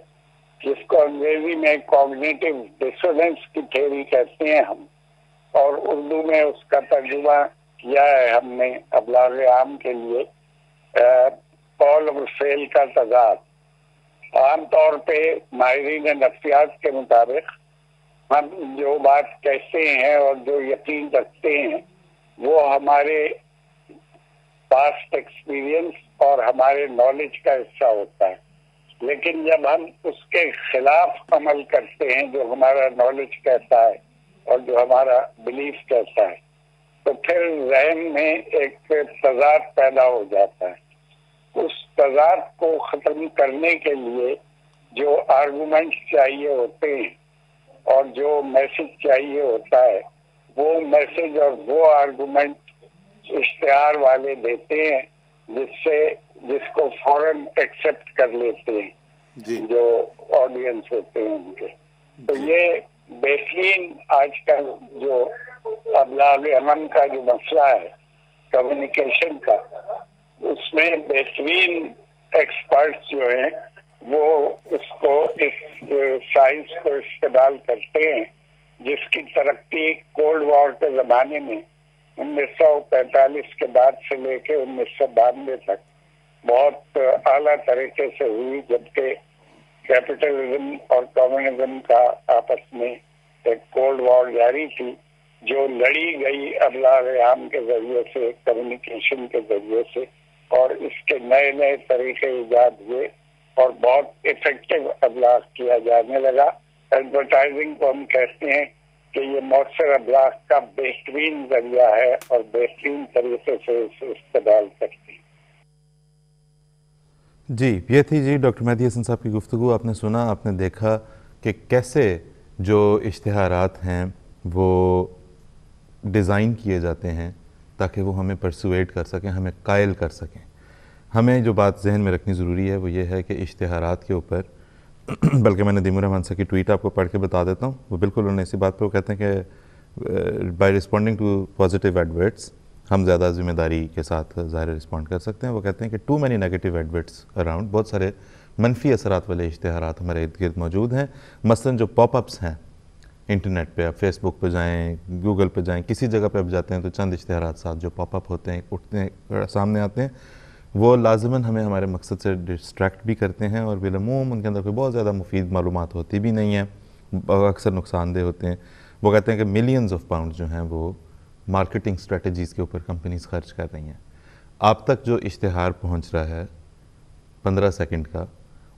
جس کو انگریزی میں کوگنیٹو ڈسوننس کی تھیوری کہتے ہیں ہم، اور اردو میں اس کا ترجمہ کیا ہے ہم نے ابلاغ عام کے لیے، قول اور فعل کا تضاد۔ عام طور پہ ماہرین نفسیات کے مطابق ہم جو بات کہتے ہیں اور جو یقین رکھتے ہیں وہ ہمارے پاسٹ ایکسپیرینس اور ہمارے نالج کا حصہ ہوتا ہے، لیکن جب ہم اس کے خلاف عمل کرتے ہیں جو ہمارا نالج کہتا ہے اور جو ہمارا بلیف کہتا ہے تو پھر ذہن میں ایک تضاد پیدا ہو جاتا ہے۔ اس تضاد کو ختم کرنے کے لیے جو آرگومنٹ چاہیے ہوتے ہیں اور جو میسج چاہیے ہوتا ہے وہ میسج اور وہ آرگومنٹ اشتہار والے دیتے ہیں جس کو فوراً ایکسپٹ کر لیتے ہیں جو آڈینس ہوتے ہیں ان کے۔ تو یہ بہترین آج کل جو ابلاغ امن کا جو مسئلہ ہے کمیونیکیشن کا، اس میں بہترین ایکسپرٹس جو ہیں وہ اس سائنس کو استعمال کرتے ہیں جس کی ترقی کولڈ وار کے زمانے میں 1945 کے بعد سے لے کے 1992 تک بہت اعلیٰ طریقے سے ہوئی، جبکہ کیپٹلزم اور کمیونزم کا آپس میں ایک کولڈ وار جاری تھی جو لڑی گئی ابلاغ عام کے ذریعے سے، کمیونیکیشن کے ذریعے سے، اور اس کے نئے نئے طریقے ایجاد ہوئے اور بہت افیکٹو ابلاغ کیا جانے لگا۔ ایڈورٹائزنگ کو ہم کہتے ہیں کہ یہ مؤثر ابلاغ کا بہترین ذریعہ ہے اور بہترین طریقے سے اسے استعمال کرتی ہے۔ جی یہ تھی جی ڈاکٹر مہدی حسن صاحب کی گفتگو۔ آپ نے سنا، آپ نے دیکھا کہ کیسے جو اشتہارات ہیں وہ ڈیزائن کیے جاتے ہیں تاکہ وہ ہمیں پرسویٹ کر سکیں، ہمیں قائل کر سکیں۔ ہمیں جو بات ذہن میں رکھنی ضروری ہے وہ یہ ہے کہ اشتہارات کے اوپر بلکہ میں ندیم الرحمان صاحب کی ٹویٹ آپ کو پڑھ کے بتا دیتا ہوں، وہ بالکل انہوں نے اسی بات پہ وہ کہتے ہیں کہ by responding to positive adverts ہم زیادہ ذمہ داری کے ساتھ ظاہر رسپونڈ کر سکتے ہیں۔ وہ کہتے ہیں کہ too many negative adverts around, بہت سارے منفی اثرات والے اشتہارات ہمارے ارد گرد موجود ہیں، مثلاً جو پاپ اپس ہیں انٹرنیٹ پہ آپ فیس بک پہ جائیں, گوگل پہ جائیں, کسی جگہ پہ آپ جاتے ہیں تو چند اشتہارات ساتھ جو پاپ اپ ہوتے ہیں, اٹھتے ہیں, سامنے آتے ہیں, وہ لازماً ہمیں ہمارے مقصد سے ڈسٹریکٹ بھی کرتے ہیں اور بالعموم ان کے اندر کوئی بہت زیادہ مفید معلومات ہوتی بھی نہیں ہیں, اکثر نقصان دہ ہوتے ہیں. وہ کہتے ہیں کہ ملینز آف پاؤنڈ جو ہیں وہ مارکیٹنگ اسٹریٹجیز کے اوپر کمپنیز خرچ کر رہی ہیں. آپ تک جو اشتہار پہنچ رہا ہے 15 سیکنڈ کا,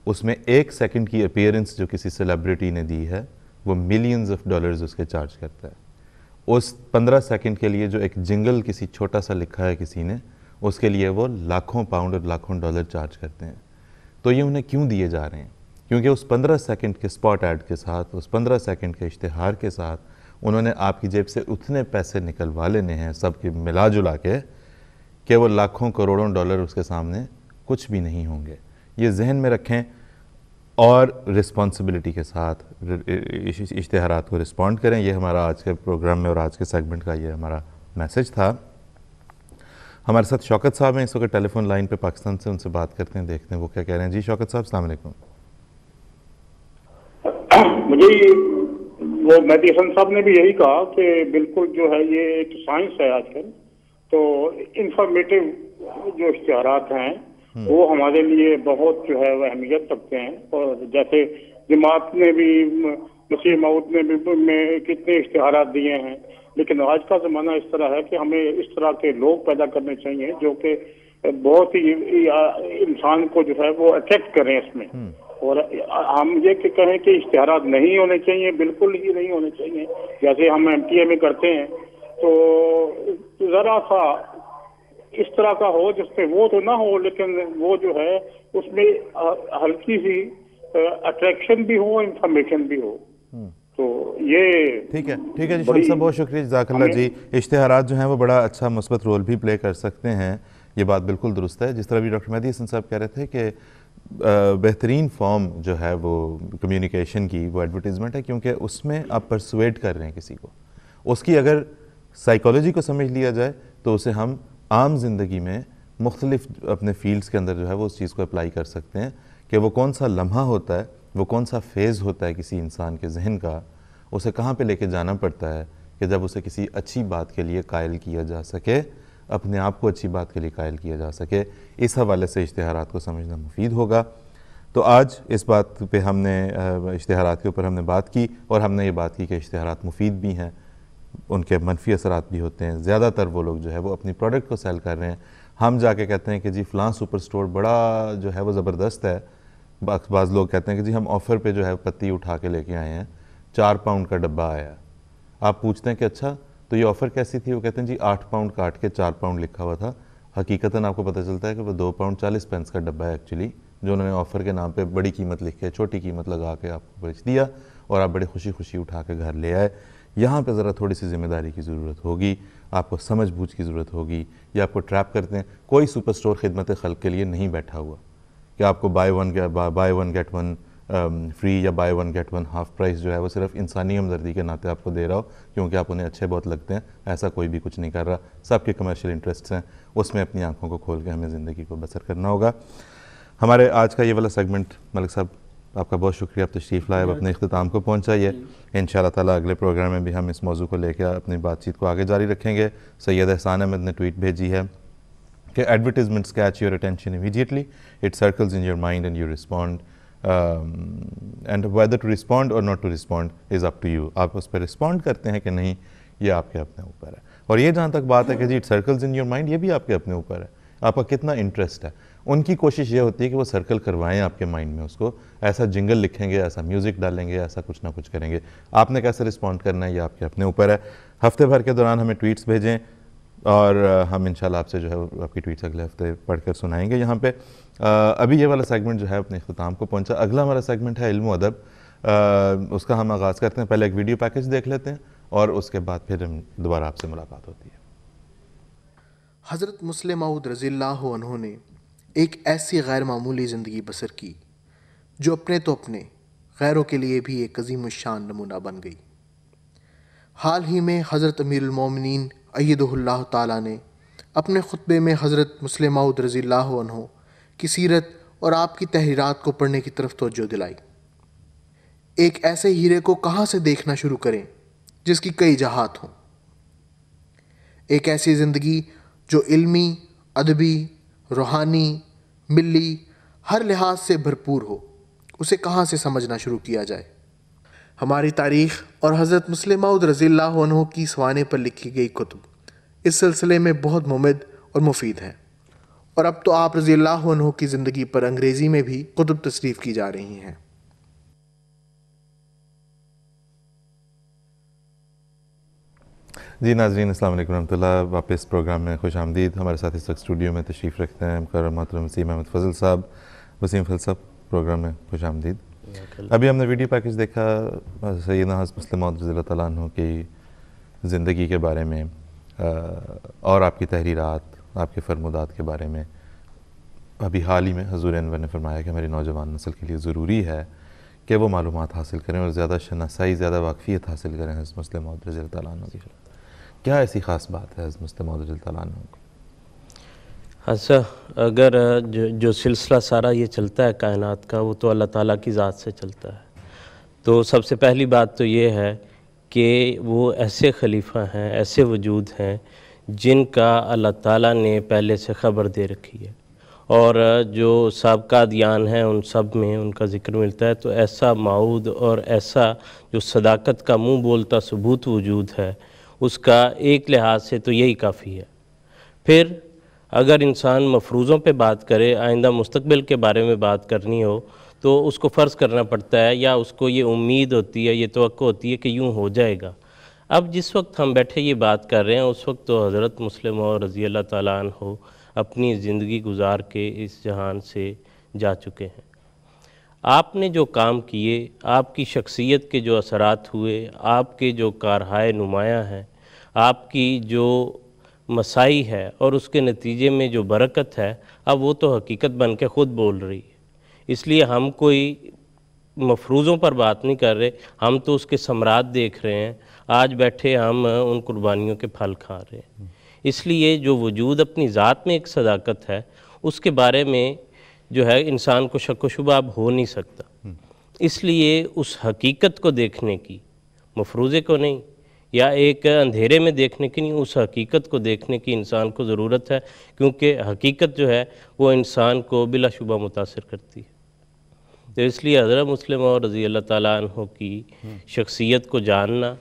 اس میں 1 سیکنڈ کی اپیئرنس جو کسی سیلیبریٹی نے دی ہے وہ ملینز آف ڈالرز اس کے چارج کرتا ہے. اس 15 سیکنڈ کے لیے جو ایک جنگل کسی چھوٹا سا لکھا ہے کسی نے, اس کے لیے وہ لاکھوں پاؤنڈ اور لاکھوں ڈالر چارج کرتے ہیں. تو یہ انہیں کیوں دیے جا رہے ہیں؟ کیونکہ اس 15 سیکنڈ کے اسپاٹ ایڈ کے ساتھ, اس 15 سیکنڈ کے اشتہار کے ساتھ انہوں نے آپ کی جیب سے اتنے پیسے نکلوا لینے ہیں سب کے ملا جلا کے کہ وہ لاکھوں کروڑوں ڈالر اس کے سامنے کچھ بھی نہیں ہوں گے. یہ ذہن میں رکھیں اور رسپانسبلٹی کے ساتھ اشتہارات کو رسپونڈ کریں. یہ ہمارا آج کے پروگرام میں اور آج کے سیگمنٹ کا یہ ہمارا میسج تھا. ہمارے ساتھ شوکت صاحب ہیں اس وقت ٹیلی فون لائن پہ پاکستان سے, ان سے بات کرتے ہیں, دیکھتے ہیں وہ کیا کہہ رہے ہیں. جی شوکت صاحب السلام علیکم. مجھے وہ مہدی حسن صاحب نے بھی یہی کہا کہ بالکل جو ہے یہ ایک سائنس ہے آج کل, تو انفارمیٹو جو اشتہارات ہیں وہ ہمارے لیے بہت جو ہے وہ اہمیت رکھتے ہیں. اور جیسے جماعت نے بھی, مسیح موعود نے بھی میں کتنے اشتہارات دیے ہیں, لیکن آج کا زمانہ اس طرح ہے کہ ہمیں اس طرح کے لوگ پیدا کرنے چاہیے جو کہ بہت ہی انسان کو جو ہے وہ اٹریکٹ کریں اس میں. اور ہم یہ کہ کہیں کہ اشتہارات نہیں ہونے چاہیے, بالکل ہی نہیں ہونے چاہیے. جیسے ہم MTA میں کرتے ہیں تو ذرا سا اس طرح کا ہو جس میں وہ تو نہ ہو, لیکن وہ جو ہے اس میں ہلکی سی اٹریکشن بھی ہو, انفارمیشن بھی ہو. تو یہ ٹھیک ہے جی شوکت صاحب, بہت شکریہ, جزاک اللہ جی. اشتہارات جو ہیں وہ بڑا اچھا مثبت رول بھی پلے کر سکتے ہیں, یہ بات بالکل درست ہے. جس طرح بھی ڈاکٹر مہدی حسن صاحب کہہ رہے تھے کہ بہترین فارم جو ہے وہ کمیونیکیشن کی وہ ایڈورٹیزمنٹ ہے, کیونکہ اس میں آپ پرسویٹ کر رہے ہیں کسی کو. اس کی اگر سائیکالوجی کو سمجھ لیا جائے تو اسے ہم عام زندگی میں مختلف اپنے فیلڈز کے اندر جو ہے وہ اس چیز کو اپلائی کر سکتے ہیں کہ وہ کون سا لمحہ ہوتا ہے, وہ کون سا فیز ہوتا ہے کسی انسان کے ذہن کا, اسے کہاں پہ لے کے جانا پڑتا ہے کہ جب اسے کسی اچھی بات کے لیے قائل کیا جا سکے, اپنے آپ کو اچھی بات کے لیے قائل کیا جا سکے. اس حوالے سے اشتہارات کو سمجھنا مفید ہوگا. تو آج اس بات پہ ہم نے اشتہارات کے اوپر ہم نے بات کی, اور ہم نے یہ بات کی کہ اشتہارات مفید بھی ہیں, ان کے منفی اثرات بھی ہوتے ہیں. زیادہ تر وہ لوگ جو ہے وہ اپنی پروڈکٹ کو سیل کر رہے ہیں. ہم جا کے کہتے ہیں کہ جی فلاں سپر سٹور بڑا جو ہے وہ زبردست ہے, بعض لوگ کہتے ہیں کہ جی ہم آفر پہ جو ہے پتی اٹھا کے لے کے آئے ہیں, 4 پاؤنڈ کا ڈبہ آیا. آپ پوچھتے ہیں کہ اچھا تو یہ آفر کیسی تھی؟ وہ کہتے ہیں جی 8 پاؤنڈ کاٹ کے 4 پاؤنڈ لکھا ہوا تھا. حقیقتاً آپ کو پتہ چلتا ہے کہ وہ 2 پاؤنڈ 40 پینس کا ڈبہ ہے ایکچولی, جو انہوں نے آفر کے نام پہ بڑی قیمت لکھ کے چھوٹی قیمت لگا کے آپ کو بیچ دیا, اور آپ بڑے خوشی خوشی اٹھا کے گھر لے آئے. یہاں پہ ذرا تھوڑی سی ذمہ داری کی ضرورت ہوگی, آپ کو سمجھ بوجھ کی ضرورت ہوگی. یا آپ کو ٹریپ کرتے ہیں, کوئی سپر سٹور خدمت خلق کے لیے نہیں بیٹھا ہوا کہ آپ کو buy one get one free یا buy one get one half price جو ہے وہ صرف انسانی ہمدردی کے ناطے آپ کو دے رہا ہو کیونکہ آپ انہیں اچھے بہت لگتے ہیں. ایسا کوئی بھی کچھ نہیں کر رہا. سب کے کمرشل انٹرسٹس ہیں, اس میں اپنی آنکھوں کو کھول کے ہمیں زندگی کو بسر کرنا ہوگا. ہمارے آج کا یہ والا سیگمنٹ, ملک صاحب آپ کا بہت شکریہ, آپ تشریف لائے, اپنے اختتام کو پہنچائیے. انشاءاللہ تعالیٰ اگلے پروگرام میں بھی ہم اس موضوع کو لے کے اپنی بات چیت کو آگے جاری رکھیں گے. سید احسان احمد نے ٹویٹ بھیجی ہے کہ advertisements catch your attention immediately, it circles in your mind and you respond, and whether to respond or not to respond is up to you. آپ اس پہ رسپونڈ کرتے ہیں کہ نہیں, یہ آپ کے اپنے اوپر ہے. اور یہ جہاں تک بات ہے کہ جی it circles in your mind, یہ بھی آپ کے اپنے اوپر ہے, آپ کا کتنا انٹرسٹ ہے. ان کی کوشش یہ ہوتی ہے کہ وہ سرکل کروائیں آپ کے مائنڈ میں, اس کو ایسا جنگل لکھیں گے, ایسا میوزک ڈالیں گے, ایسا کچھ نہ کچھ کریں گے. آپ نے کیسے رسپونڈ کرنا ہے یہ آپ کے اپنے اوپر ہے. ہفتے بھر کے دوران ہمیں ٹویٹس بھیجیں, اور ہم انشاءاللہ آپ سے جو ہے آپ کی ٹویٹس اگلے ہفتے پڑھ کر سنائیں گے یہاں پہ. ابھی یہ والا سیگمنٹ جو ہے اپنے اختتام کو پہنچا. اگلا ہمارا سیگمنٹ ہے علم و ادب, اس کا ہم آغاز کرتے ہیں. پہلے ایک ویڈیو پیکج دیکھ لیتے ہیں اور اس کے بعد پھر دوبارہ آپ سے ملاقات ہوتی ہے. حضرت مسلم موعود رضی اللہ عنہ نے ایک ایسی غیر معمولی زندگی بسر کی جو اپنے تو اپنے غیروں کے لیے بھی ایک عظیم الشان نمونہ بن گئی. حال ہی میں حضرت امیر المومنین ایدہ اللہ تعالیٰ نے اپنے خطبے میں حضرت مسلم موعود رضی اللہ عنہ کی سیرت اور آپ کی تحریرات کو پڑھنے کی طرف توجہ دلائی. ایک ایسے ہیرے کو کہاں سے دیکھنا شروع کریں جس کی کئی جہات ہوں؟ ایک ایسی زندگی جو علمی، ادبی، روحانی، ملی، ہر لحاظ سے بھرپور ہو، اسے کہاں سے سمجھنا شروع کیا جائے؟ ہماری تاریخ اور حضرت مسلم موعود رضی اللہ عنہ کی سوانح پر لکھی گئی کتب اس سلسلے میں بہت مفید اور مفید ہیں، اور اب تو آپ رضی اللہ عنہ کی زندگی پر انگریزی میں بھی کتب تصنیف کی جا رہی ہیں۔ جی ناظرین، السلام علیکم ورحمۃ اللہ۔ واپس پروگرام میں خوش آمدید۔ ہمارے ساتھ اس وقت اسٹوڈیو میں تشریف رکھتے ہیں مکرم محترم وسیم احمد فضل صاحب۔ وسیم فضل صاحب، پروگرام میں خوش آمدید۔ ابھی ہم نے ویڈیو پیکج دیکھا سیدنا حضرت مسلم موعود رضی اللہ تعالیٰ عنہ کی زندگی کے بارے میں اور آپ کی تحریرات، آپ کے فرمودات کے بارے میں۔ ابھی حال ہی میں حضور انور نے فرمایا کہ ہماری نوجوان نسل کے لیے ضروری ہے کہ وہ معلومات حاصل کریں اور زیادہ شناسائی، زیادہ واقفیت حاصل کریں حضرت مسلم موعود رضی اللہ تعالیٰ عنہ کی۔ کیا ایسی خاص بات ہے حضرت مسلم موعود رضی اللہ تعالیٰ عنہ کو؟ اچھا، اگر جو سلسلہ سارا یہ چلتا ہے کائنات کا، وہ تو اللہ تعالیٰ کی ذات سے چلتا ہے۔ تو سب سے پہلی بات تو یہ ہے کہ وہ ایسے خلیفہ ہیں، ایسے وجود ہیں جن کا اللہ تعالیٰ نے پہلے سے خبر دے رکھی ہے، اور جو سابقہ ادیان ہیں ان سب میں ان کا ذکر ملتا ہے۔ تو ایسا موعود اور ایسا جو صداقت کا منہ بولتا ثبوت وجود ہے، اس کا ایک لحاظ سے تو یہی کافی ہے۔ پھر اگر انسان مفروضوں پہ بات کرے، آئندہ مستقبل کے بارے میں بات کرنی ہو، تو اس کو فرض کرنا پڑتا ہے یا اس کو یہ امید ہوتی ہے، یہ توقع ہوتی ہے کہ یوں ہو جائے گا۔ اب جس وقت ہم بیٹھے یہ بات کر رہے ہیں، اس وقت تو حضرت مسلم موعود رضی اللہ تعالیٰ عنہ اپنی زندگی گزار کے اس جہان سے جا چکے ہیں۔ آپ نے جو کام کیے، آپ کی شخصیت کے جو اثرات ہوئے، آپ کے جو کارہائے نمایاں ہیں، آپ کی جو مسائی ہے اور اس کے نتیجے میں جو برکت ہے، اب وہ تو حقیقت بن کے خود بول رہی ہے۔ اس لیے ہم کوئی مفروضوں پر بات نہیں کر رہے، ہم تو اس کے ثمرات دیکھ رہے ہیں۔ آج بیٹھے ہم ان قربانیوں کے پھل کھا رہے ہیں۔ اس لیے جو وجود اپنی ذات میں ایک صداقت ہے، اس کے بارے میں جو ہے انسان کو شک و شبہ اب ہو نہیں سکتا۔ اس لیے اس حقیقت کو دیکھنے کی، مفروضے کو نہیں، یا ایک اندھیرے میں دیکھنے کی نہیں، اس حقیقت کو دیکھنے کی انسان کو ضرورت ہے، کیونکہ حقیقت جو ہے وہ انسان کو بلا شبہ متاثر کرتی ہے۔ تو اس لیے حضرت مسلم موعود رضی اللہ تعالیٰ عنہ کی شخصیت کو جاننا،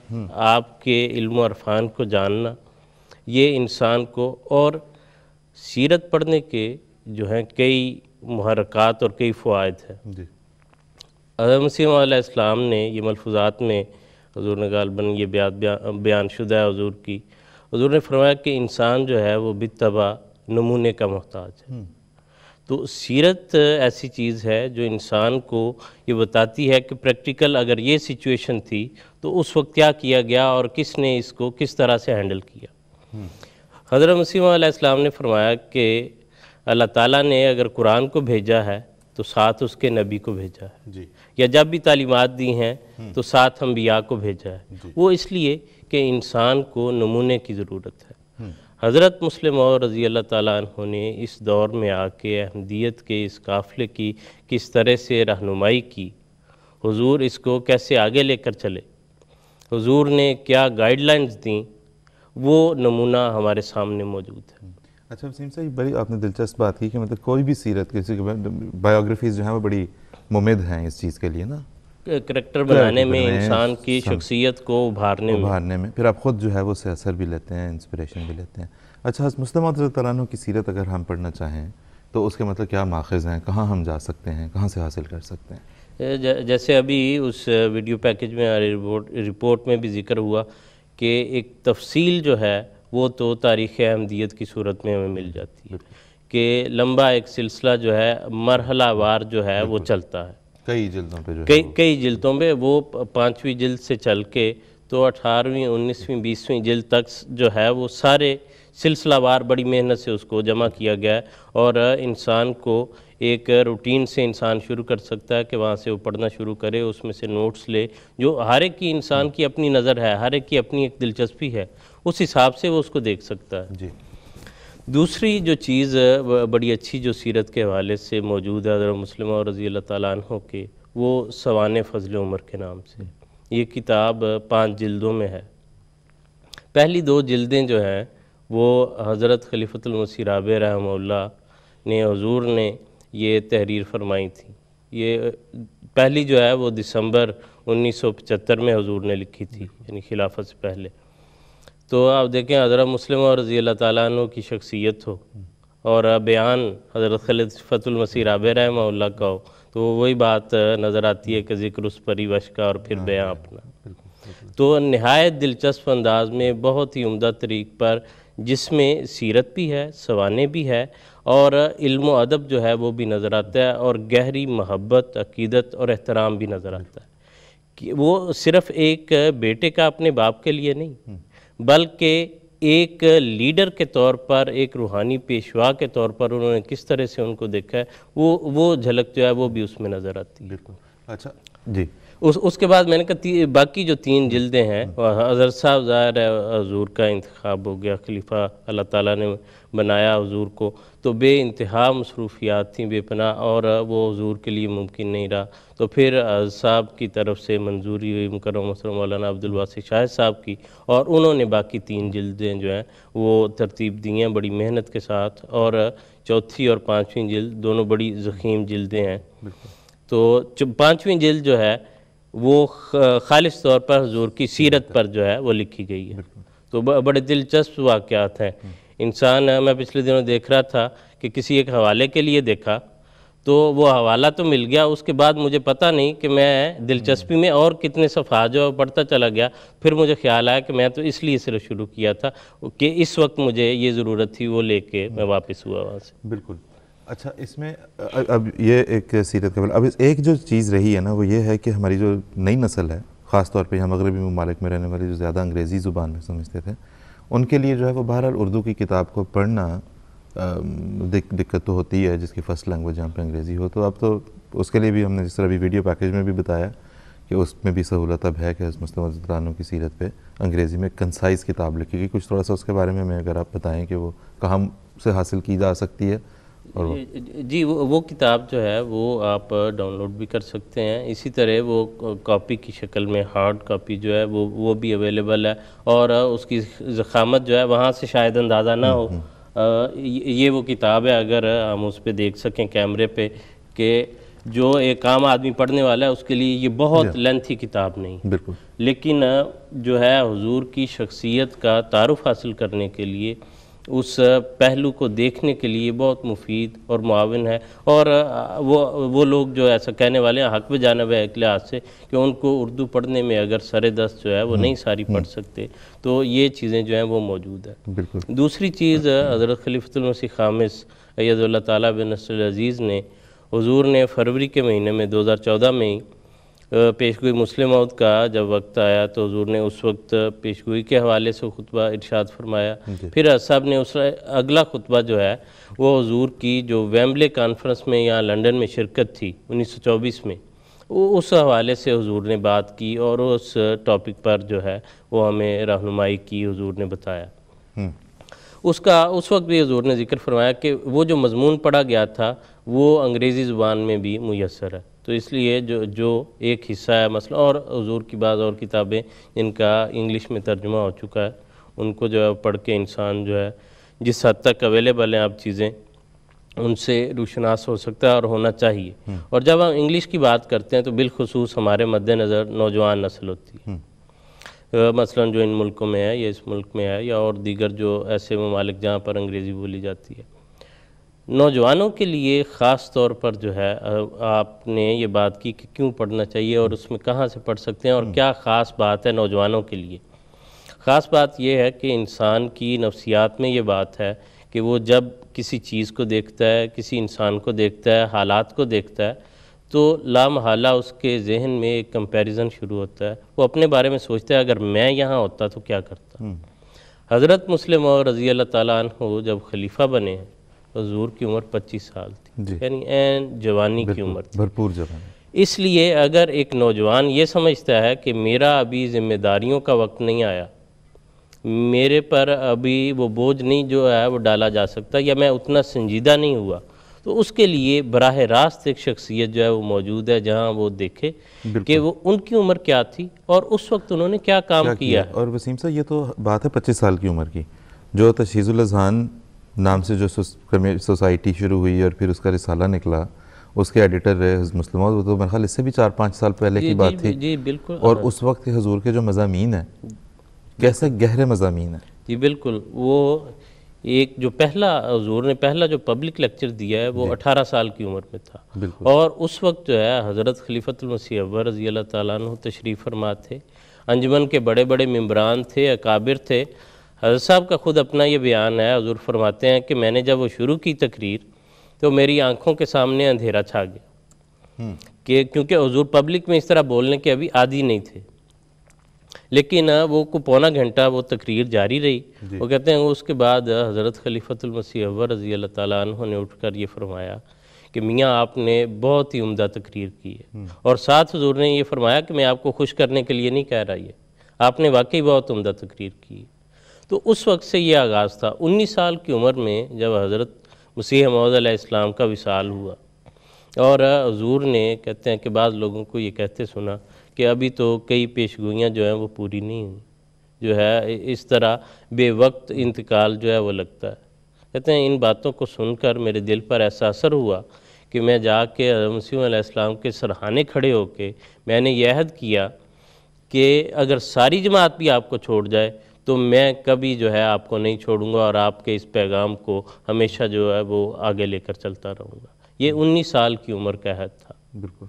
آپ کے علم و عرفان کو جاننا، یہ انسان کو، اور سیرت پڑھنے کے جو ہیں کئی محرکات اور کئی فوائد ہیں۔ حضرت مسیح موعود علیہ السلام نے یہ ملفوظات میں حضور نے غالباً یہ بیان شدہ ہے حضور کی، حضور نے فرمایا کہ انسان جو ہے وہ بالطبع نمونے کا محتاج ہے۔ تو سیرت ایسی چیز ہے جو انسان کو یہ بتاتی ہے کہ پریکٹیکل اگر یہ سچویشن تھی تو اس وقت کیا کیا گیا اور کس نے اس کو کس طرح سے ہینڈل کیا۔ حضرت مسیح موعود علیہ السلام نے فرمایا کہ اللہ تعالیٰ نے اگر قرآن کو بھیجا ہے تو ساتھ اس کے نبی کو بھیجا ہے، یا جب بھی تعلیمات دی ہیں تو ساتھ انبیاء کو بھیجا ہے۔ وہ اس لیے کہ انسان کو نمونے کی ضرورت ہے۔ حضرت مسلم موعود رضی اللہ تعالیٰ عنہ نے اس دور میں آ کے احمدیت کے اس قافلے کی کس طرح سے رہنمائی کی، حضور اس کو کیسے آگے لے کر چلے، حضور نے کیا گائیڈ لائنز دیں، وہ نمونہ ہمارے سامنے موجود ہے۔ اچھا وسیم صاحب، بڑی آپ نے دلچسپ بات کی کہ مطلب کوئی بھی سیرت، کسی کی بایوگرافیز جو ہیں وہ بڑی ممد ہیں اس چیز کے لیے نا، کریکٹر بنانے میں، انسان کی شخصیت کو ابھارنے میں، پھر آپ خود جو ہے وہ سے اثر بھی لیتے ہیں، انسپریشن بھی لیتے ہیں۔ اچھا، حضرت مسلم موعود رضی اللہ تعالیٰ عنہ کی سیرت اگر ہم پڑھنا چاہیں تو اس کے مطلب کیا ماخذ ہیں، کہاں ہم جا سکتے ہیں، کہاں سے حاصل کر سکتے ہیں؟ جیسے ابھی اس ویڈیو پیکج میں رپورٹ میں بھی ذکر ہوا کہ ایک تفصیل جو ہے وہ تو تاریخ احمدیت کی صورت میں ہمیں مل جاتی ہے، کہ لمبا ایک سلسلہ جو ہے مرحلہ وار جو ہے وہ چلتا ہے، کئی جلدوں پہ کئی جلدوں پہ، وہ 5ویں جلد سے چل کے تو 18ویں 19ویں 20ویں جلد تک جو ہے وہ سارے سلسلہ وار بڑی محنت سے اس کو جمع کیا گیا ہے، اور انسان کو ایک روٹین سے انسان شروع کر سکتا ہے کہ وہاں سے وہ پڑھنا شروع کرے، اس میں سے نوٹس لے، جو ہر ایک کی انسان کی اپنی نظر ہے، ہر ایک کی اپنی ایک دلچسپی ہے، اس حساب سے وہ اس کو دیکھ سکتا ہے۔ جی۔ دوسری جو چیز بڑی اچھی جو سیرت کے حوالے سے موجود ہے حضرت مسلم موعود رضی اللہ تعالیٰ عنہ کے، وہ سوانح فضل عمر کے نام سے. یہ کتاب 5 جلدوں میں ہے. پہلی 2 جلدیں جو ہیں وہ حضرت خلیفۃ المسیح رابع رحمہ اللہ نے حضور نے یہ تحریر فرمائی تھی. یہ پہلی جو ہے وہ دسمبر 1975 میں حضور نے لکھی تھی، یعنی خلافت سے پہلے. تو آپ دیکھیں حضرت مسلم رضی اللہ تعالیٰ عنہ کی شخصیت ہو اور بیان حضرت خلیفۃ المسیح رابع رحمہ اللہ کا ہو تو وہی بات نظر آتی ہے کہ ذکر اس پری وش کا اور پھر بیان اپنا. تو نہایت دلچسپ انداز میں بہت ہی عمدہ طریق پر، جس میں سیرت بھی ہے، سوانح بھی ہے اور علم و ادب جو ہے وہ بھی نظر آتا ہے، اور گہری محبت، عقیدت اور احترام بھی نظر آتا ہے. کہ وہ صرف ایک بیٹے کا اپنے باپ کے لیے نہیں، بلکہ ایک لیڈر کے طور پر، ایک روحانی پیشوا کے طور پر انہوں نے کس طرح سے ان کو دیکھا ہے، وہ جھلک جو ہے وہ بھی اس میں نظر آتی ہے. بالکل. اچھا جی. اس کے بعد میں نے کہا باقی جو 3 جلدیں ہیں، حضرت صاحب ظاہر ہے حضور کا انتخاب ہو گیا، خلیفہ اللہ تعالیٰ نے بنایا حضور کو، تو بے انتہا مصروفیات تھیں بے پناہ، اور وہ حضور کے لیے ممکن نہیں رہا. تو پھر حضرت صاحب کی طرف سے منظوری ہوئی، مکرم محترم مولانا عبدالواسع شاہد صاحب کی، اور انہوں نے باقی 3 جلدیں جو ہیں وہ ترتیب دی ہیں بڑی محنت کے ساتھ. اور چوتھی اور 5ویں جلد دونوں بڑی ضخیم جلدیں ہیں. تو 5ویں جلد جو ہے وہ خالص طور پر حضور کی سیرت پر جو ہے وہ لکھی گئی ہے. تو بڑے دلچسپ واقعات ہیں. انسان، میں پچھلے دنوں دیکھ رہا تھا کہ کسی ایک حوالے کے لیے دیکھا تو وہ حوالہ تو مل گیا، اس کے بعد مجھے پتہ نہیں کہ میں دلچسپی میں اور کتنے صفحات جو پڑھتا چلا گیا. پھر مجھے خیال آیا کہ میں تو اس لیے صرف شروع کیا تھا کہ اس وقت مجھے یہ ضرورت تھی، وہ لے کے میں واپس ہوا وہاں سے. بالکل. اچھا، اس میں اب یہ ایک سیرت کا، اب ایک جو چیز رہی ہے نا وہ یہ ہے کہ ہماری جو نئی نسل ہے، خاص طور پہ یہاں مغربی ممالک میں رہنے والے جو زیادہ انگریزی زبان میں سمجھتے تھے، ان کے لیے جو ہے وہ بہرحال اردو کی کتاب کو پڑھنا دقت تو ہوتی ہے، جس کی فرسٹ لینگویج جہاں پہ انگریزی ہو. تو اب تو اس کے لیے بھی ہم نے جس طرح بھی ویڈیو پیکیج میں بھی بتایا کہ اس میں بھی سہولت اب ہے کہ حضرت مصطفیٰ عنہ کی سیرت پہ انگریزی میں کنسائز کتاب لکھی گئی. کچھ تھوڑا سا اس کے بارے میں اگر آپ بتائیں کہ وہ کہاں سے حاصل کی جا سکتی ہے. جی، وہ کتاب جو ہے وہ آپ ڈاؤن لوڈ بھی کر سکتے ہیں. اسی طرح وہ کاپی کی شکل میں ہارڈ کاپی جو ہے وہ بھی اویلیبل ہے، اور اس کی ضخامت جو ہے وہاں سے شاید اندازہ نہ ہو. یہ وہ کتاب ہے، اگر ہم اس پہ دیکھ سکیں کیمرے پہ، کہ جو ایک عام آدمی پڑھنے والا ہے اس کے لیے یہ بہت لینتھی کتاب نہیں. بالکل. لیکن جو ہے حضور کی شخصیت کا تعارف حاصل کرنے کے لیے، اس پہلو کو دیکھنے کے لیے بہت مفید اور معاون ہے. اور وہ لوگ جو ایسا کہنے والے ہیں، حق پہ جانب ہے ایک لحاظ سے، کہ ان کو اردو پڑھنے میں اگر سر دست جو ہے وہ نہیں ساری پڑھ سکتے، تو یہ چیزیں جو ہیں وہ موجود ہے. بالکل. دوسری چیز، حضرت خلیفۃ المسیح خامس اید اللہ تعالیٰ بن نصر العزیز نے، حضور نے فروری کے مہینے میں 2014 میں ہی پیشگوئی مسلم موعود کا جب وقت آیا تو حضور نے اس وقت پیشگوئی کے حوالے سے خطبہ ارشاد فرمایا. پھر صاحب نے اس اگلا خطبہ جو ہے وہ حضور کی جو ویمبلے کانفرنس میں یہاں لنڈن میں شرکت تھی 1924 میں، اس حوالے سے حضور نے بات کی اور اس ٹاپک پر جو ہے وہ ہمیں رہنمائی کی، حضور نے بتایا. اس وقت بھی حضور نے ذکر فرمایا کہ وہ جو مضمون پڑھا گیا تھا وہ انگریزی زبان میں بھی میسر ہے. تو اس لیے جو ایک حصہ ہے مثلا، اور حضور کی بعض اور کتابیں جن کا انگلش میں ترجمہ ہو چکا ہے، ان کو جو ہے پڑھ کے انسان جو ہے جس حد تک اویلیبل ہیں اب چیزیں، ان سے روشناس ہو سکتا ہے اور ہونا چاہیے. اور جب ہم انگلش کی بات کرتے ہیں تو بالخصوص ہمارے مد نظر نوجوان نسل ہوتی ہے، مثلا جو ان ملکوں میں ہے یا اس ملک میں ہے یا اور دیگر جو ایسے ممالک جہاں پر انگریزی بولی جاتی ہے. نوجوانوں کے لیے خاص طور پر جو ہے آپ نے یہ بات کی کہ کیوں پڑھنا چاہیے اور اس میں کہاں سے پڑھ سکتے ہیں اور کیا خاص بات ہے نوجوانوں کے لیے. خاص بات یہ ہے کہ انسان کی نفسیات میں یہ بات ہے کہ وہ جب کسی چیز کو دیکھتا ہے، کسی انسان کو دیکھتا ہے، حالات کو دیکھتا ہے، تو لامحالہ اس کے ذہن میں ایک کمپیریزن شروع ہوتا ہے. وہ اپنے بارے میں سوچتا ہے اگر میں یہاں ہوتا تو کیا کرتا. حضرت مسلم رضی اللہ تعالیٰ عنہ جب خلیفہ بنے ہیں، حضور کی عمر 25 سال تھی، یعنی این جوانی کی عمر تھی، بھرپور جوانی. اس لیے اگر ایک نوجوان یہ سمجھتا ہے کہ میرا ابھی ذمہ داریوں کا وقت نہیں آیا، میرے پر ابھی وہ بوجھ نہیں جو ہے وہ ڈالا جا سکتا، یا میں اتنا سنجیدہ نہیں ہوا، تو اس کے لیے براہ راست ایک شخصیت جو ہے وہ موجود ہے جہاں وہ دیکھے کہ وہ ان کی عمر کیا تھی اور اس وقت انہوں نے کیا کام کیا ہے۔ اور وسیم صاحب یہ تو بات ہے 25 سال کی عمر کی، جو تشہیز الاذہان نام سے جو سوسائٹی شروع ہوئی اور پھر اس کا رسالہ نکلا، اس کے ایڈیٹر رہے حضرت مسلم موعود، وہ تو میرے خیال اس سے بھی 4-5 سال پہلے کی بات تھی۔ جی بالکل۔ اور اس وقت حضور کے جو مضامین ہیں کیسے گہرے مضامین ہیں۔ جی بالکل، وہ ایک جو پہلا حضور نے پہلا جو پبلک لیکچر دیا ہے وہ 18 سال کی عمر میں تھا، اور اس وقت جو ہے حضرت خلیفۃ المسیح اول رضی اللہ تعالیٰ عنہ تشریف فرما تھے، انجمن کے بڑے بڑے ممبران تھے، اکابر تھے۔ حضرت صاحب کا خود اپنا یہ بیان ہے، حضور فرماتے ہیں کہ میں نے جب وہ شروع کی تقریر تو میری آنکھوں کے سامنے اندھیرا چھا گیا، کہ کیونکہ حضور پبلک میں اس طرح بولنے کے ابھی عادی نہیں تھے، لیکن وہ کو پونا گھنٹہ وہ تقریر جاری رہی۔ وہ کہتے ہیں اس کے بعد حضرت خلیفۃ المسیح اول رضی اللہ تعالیٰ عنہ نے اٹھ کر یہ فرمایا کہ میاں آپ نے بہت ہی عمدہ تقریر کی ہے، اور ساتھ حضور نے یہ فرمایا کہ میں آپ کو خوش کرنے کے لیے نہیں کہہ رہا، یہ آپ نے واقعی بہت عمدہ تقریر کی ہے۔ تو اس وقت سے یہ آغاز تھا۔ 19 سال کی عمر میں جب حضرت مسیح موعود علیہ السلام کا وصال ہوا، اور حضور نے کہتے ہیں کہ بعض لوگوں کو یہ کہتے سنا کہ ابھی تو کئی پیشگوئیاں جو ہیں وہ پوری نہیں ہوئی، جو ہے اس طرح بے وقت انتقال جو ہے وہ لگتا ہے۔ کہتے ہیں ان باتوں کو سن کر میرے دل پر ایسا اثر ہوا کہ میں جا کے حضرت مسیح علیہ السلام کے سرہانے کھڑے ہو کے میں نے یہ عہد کیا کہ اگر ساری جماعت بھی آپ کو چھوڑ جائے تو میں کبھی جو ہے آپ کو نہیں چھوڑوں گا، اور آپ کے اس پیغام کو ہمیشہ جو ہے وہ آگے لے کر چلتا رہوں گا۔ یہ 19 سال کی عمر کا عہد تھا۔ بالکل۔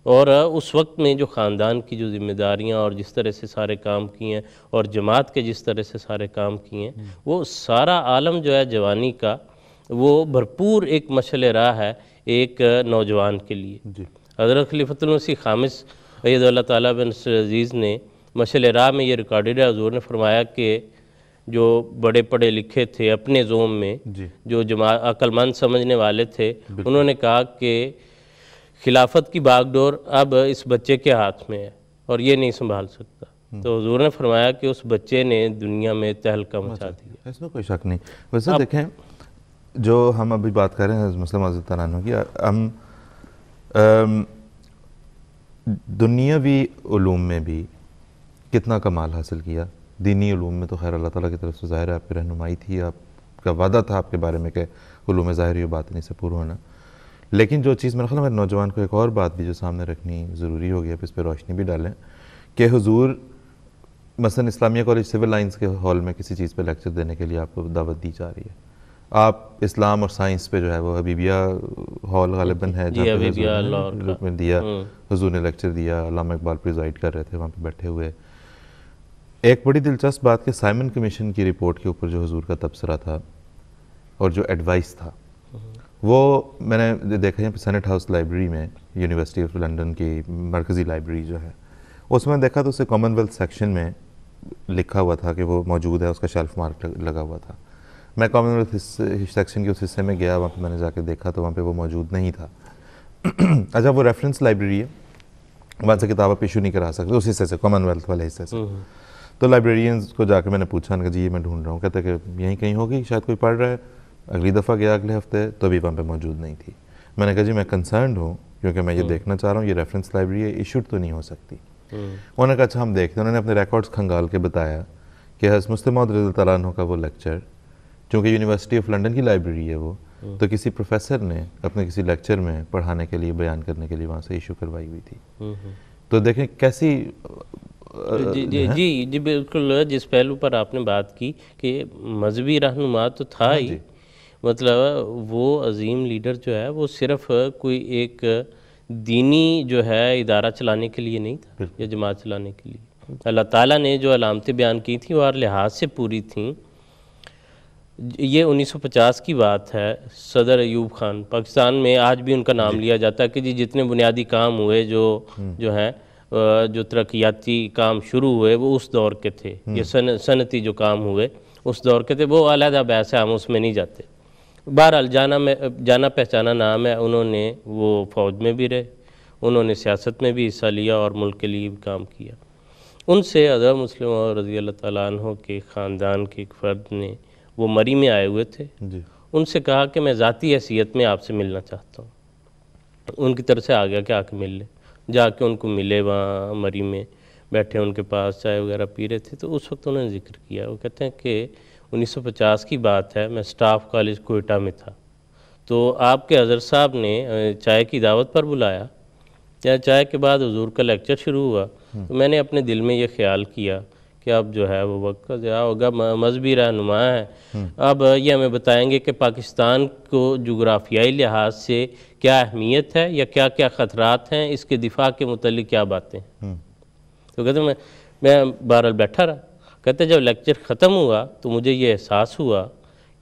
اور اس وقت میں جو خاندان کی جو ذمہ داریاں اور جس طرح سے سارے کام کیے ہیں، اور جماعت کے جس طرح سے سارے کام کیے ہیں، وہ سارا عالم جو ہے جوانی کا وہ بھرپور ایک مشعل راہ ہے ایک نوجوان کے لیے۔ حضرت خلیفۃ المسیح خامس اید اللہ تعالیٰ بن عزیز نے مشعل راہ میں یہ ریکارڈڈ ہے، حضور نے فرمایا کہ جو بڑے پڑھے لکھے تھے اپنے زوم میں، جو عقل مند سمجھنے والے تھے، انہوں نے کہا کہ خلافت کی باغ ڈور اب اس بچے کے ہاتھ میں ہے اور یہ نہیں سنبھال سکتا۔ تو حضور نے فرمایا کہ اس بچے نے دنیا میں تہلکہ مچا دیا۔ اس میں کوئی شک نہیں۔ ویسے دیکھیں جو ہم ابھی بات کر رہے ہیں مسلم موعود عنہ کی، ہم دنیاوی علوم میں بھی کتنا کمال حاصل کیا، دینی علوم میں تو خیر اللہ تعالیٰ کی طرف سے ظاہر ہے آپ کی رہنمائی تھی، آپ کا وعدہ تھا آپ کے بارے میں کہ علوم ظاہری و باطنی سے پور ہونا۔ لیکن جو چیز میرے خیال میں نوجوان کو ایک اور بات بھی جو سامنے رکھنی ضروری ہوگی، اب اس پہ روشنی بھی ڈالیں کہ حضور مثلا اسلامیہ کالج سول لائنز کے ہال میں کسی چیز پہ لیکچر دینے کے لیے آپ کو دعوت دی جا رہی ہے، آپ اسلام اور سائنس پہ جو ہے وہ حبیبیہ ہال غالباً ہے جہاں پہ حضور نے دیا، حضور نے لیکچر دیا، علامہ اقبال پریزائڈ کر رہے تھے وہاں پہ بیٹھے ہوئے۔ ایک بڑی دلچسپ بات کہ سائمن کمیشن کی رپورٹ کے اوپر جو حضور کا تبصرہ تھا اور جو ایڈوائس تھا، وہ میں نے دیکھا یہاں پہ سینٹ ہاؤس لائبریری میں یونیورسٹی آف لنڈن کی مرکزی لائبریری جو ہے، اس میں دیکھا تو اسے کامن ویلتھ سیکشن میں لکھا ہوا تھا کہ وہ موجود ہے، اس کا شیلف مارک لگا ہوا تھا۔ میں کامن ویلتھ سیکشن کے اس حصے میں گیا، وہاں پہ میں نے جا کے دیکھا تو وہاں پہ وہ موجود نہیں تھا۔ اچھا وہ ریفرنس لائبریری ہے، وہاں سے کتاب آپ ایشو نہیں کرا سکتے اس حصے سے، کامن ویلتھ والے حصے سے۔ تو لائبریرینز کو جا کے میں نے پوچھا کہ جی یہ میں ڈھونڈ رہا ہوں، کہتے کہ یہیں کہیں ہوگی، شاید کوئی پڑھ رہا ہے۔ اگلی دفعہ گیا اگلے ہفتے تو ابھی وہاں پہ موجود نہیں تھی۔ میں نے کہا جی میں کنسرنڈ ہوں کیونکہ میں یہ دیکھنا چاہ رہا ہوں یہ ریفرنس لائبریری ہے، ایشوڈ تو نہیں ہو سکتی۔ انہوں نے کہا اچھا ہم دیکھتے ہیں۔ انہوں نے اپنے ریکارڈز کھنگال کے بتایا کہ حضرت مسلم موعود رضی اللہ تعالیٰ عنہ کا وہ لیکچر، چونکہ یونیورسٹی آف لنڈن کی لائبریری ہے وہ، تو کسی پروفیسر نے اپنے کسی لیکچر میں پڑھانے کے لیے بیان کرنے کے لیے وہاں سے ایشو کروائی ہوئی تھی۔ تو دیکھیں کیسی جی بالکل، جس پہلو پر آپ نے بات کی کہ مذہبی رہنما تو تھا ہی، مطلب وہ عظیم لیڈر جو ہے وہ صرف کوئی ایک دینی جو ہے ادارہ چلانے کے لیے نہیں تھا یا جماعت چلانے کے لیے۔ اللہ تعالیٰ نے جو علامتیں بیان کی تھیں وہ ہر لحاظ سے پوری تھیں۔ یہ 1950 کی بات ہے، صدر ایوب خان، پاکستان میں آج بھی ان کا نام لیا جاتا ہے کہ جی جتنے بنیادی کام ہوئے جو ہیں جو ترقیاتی کام شروع ہوئے وہ اس دور کے تھے، یہ صنعتی جو کام ہوئے اس دور کے تھے، وہ علیحدہ بحث ہے، ہم اس میں نہیں جاتے۔ بہرحال جانا پہچانا نام ہے، انہوں نے وہ فوج میں بھی رہے، انہوں نے سیاست میں بھی حصہ لیا اور ملک کے لیے بھی کام کیا۔ ان سے حضرت مسلم موعود رضی اللہ تعالیٰ عنہ کے خاندان کے ایک فرد نے، وہ مری میں آئے ہوئے تھے، ان سے کہا کہ میں ذاتی حیثیت میں آپ سے ملنا چاہتا ہوں. ان کی طرف سے آ گیا کہ آ کے مل لے. جا کے ان کو ملے وہاں مری میں بیٹھے ان کے پاس چائے وغیرہ پی رہے تھے. تو اس وقت انہوں نے ذکر کیا, وہ کہتے ہیں کہ 1950 کی بات ہے, میں سٹاف کالج کوئٹہ میں تھا, تو آپ کے حضرت صاحب نے چائے کی دعوت پر بلایا. چائے کے بعد حضور کا لیکچر شروع ہوا, تو میں نے اپنے دل میں یہ خیال کیا کہ اب جو ہے وہ وقت کا ضیاع ہوگا, مذہبی رہنما ہے, اب یہ ہمیں بتائیں گے کہ پاکستان کو جغرافیائی لحاظ سے کیا اہمیت ہے یا کیا کیا خطرات ہیں, اس کے دفاع کے متعلق کیا باتیں ہیں. تو کہتے ہیں میں بہرحال بیٹھا رہا. کہتے جب لیکچر ختم ہوا تو مجھے یہ احساس ہوا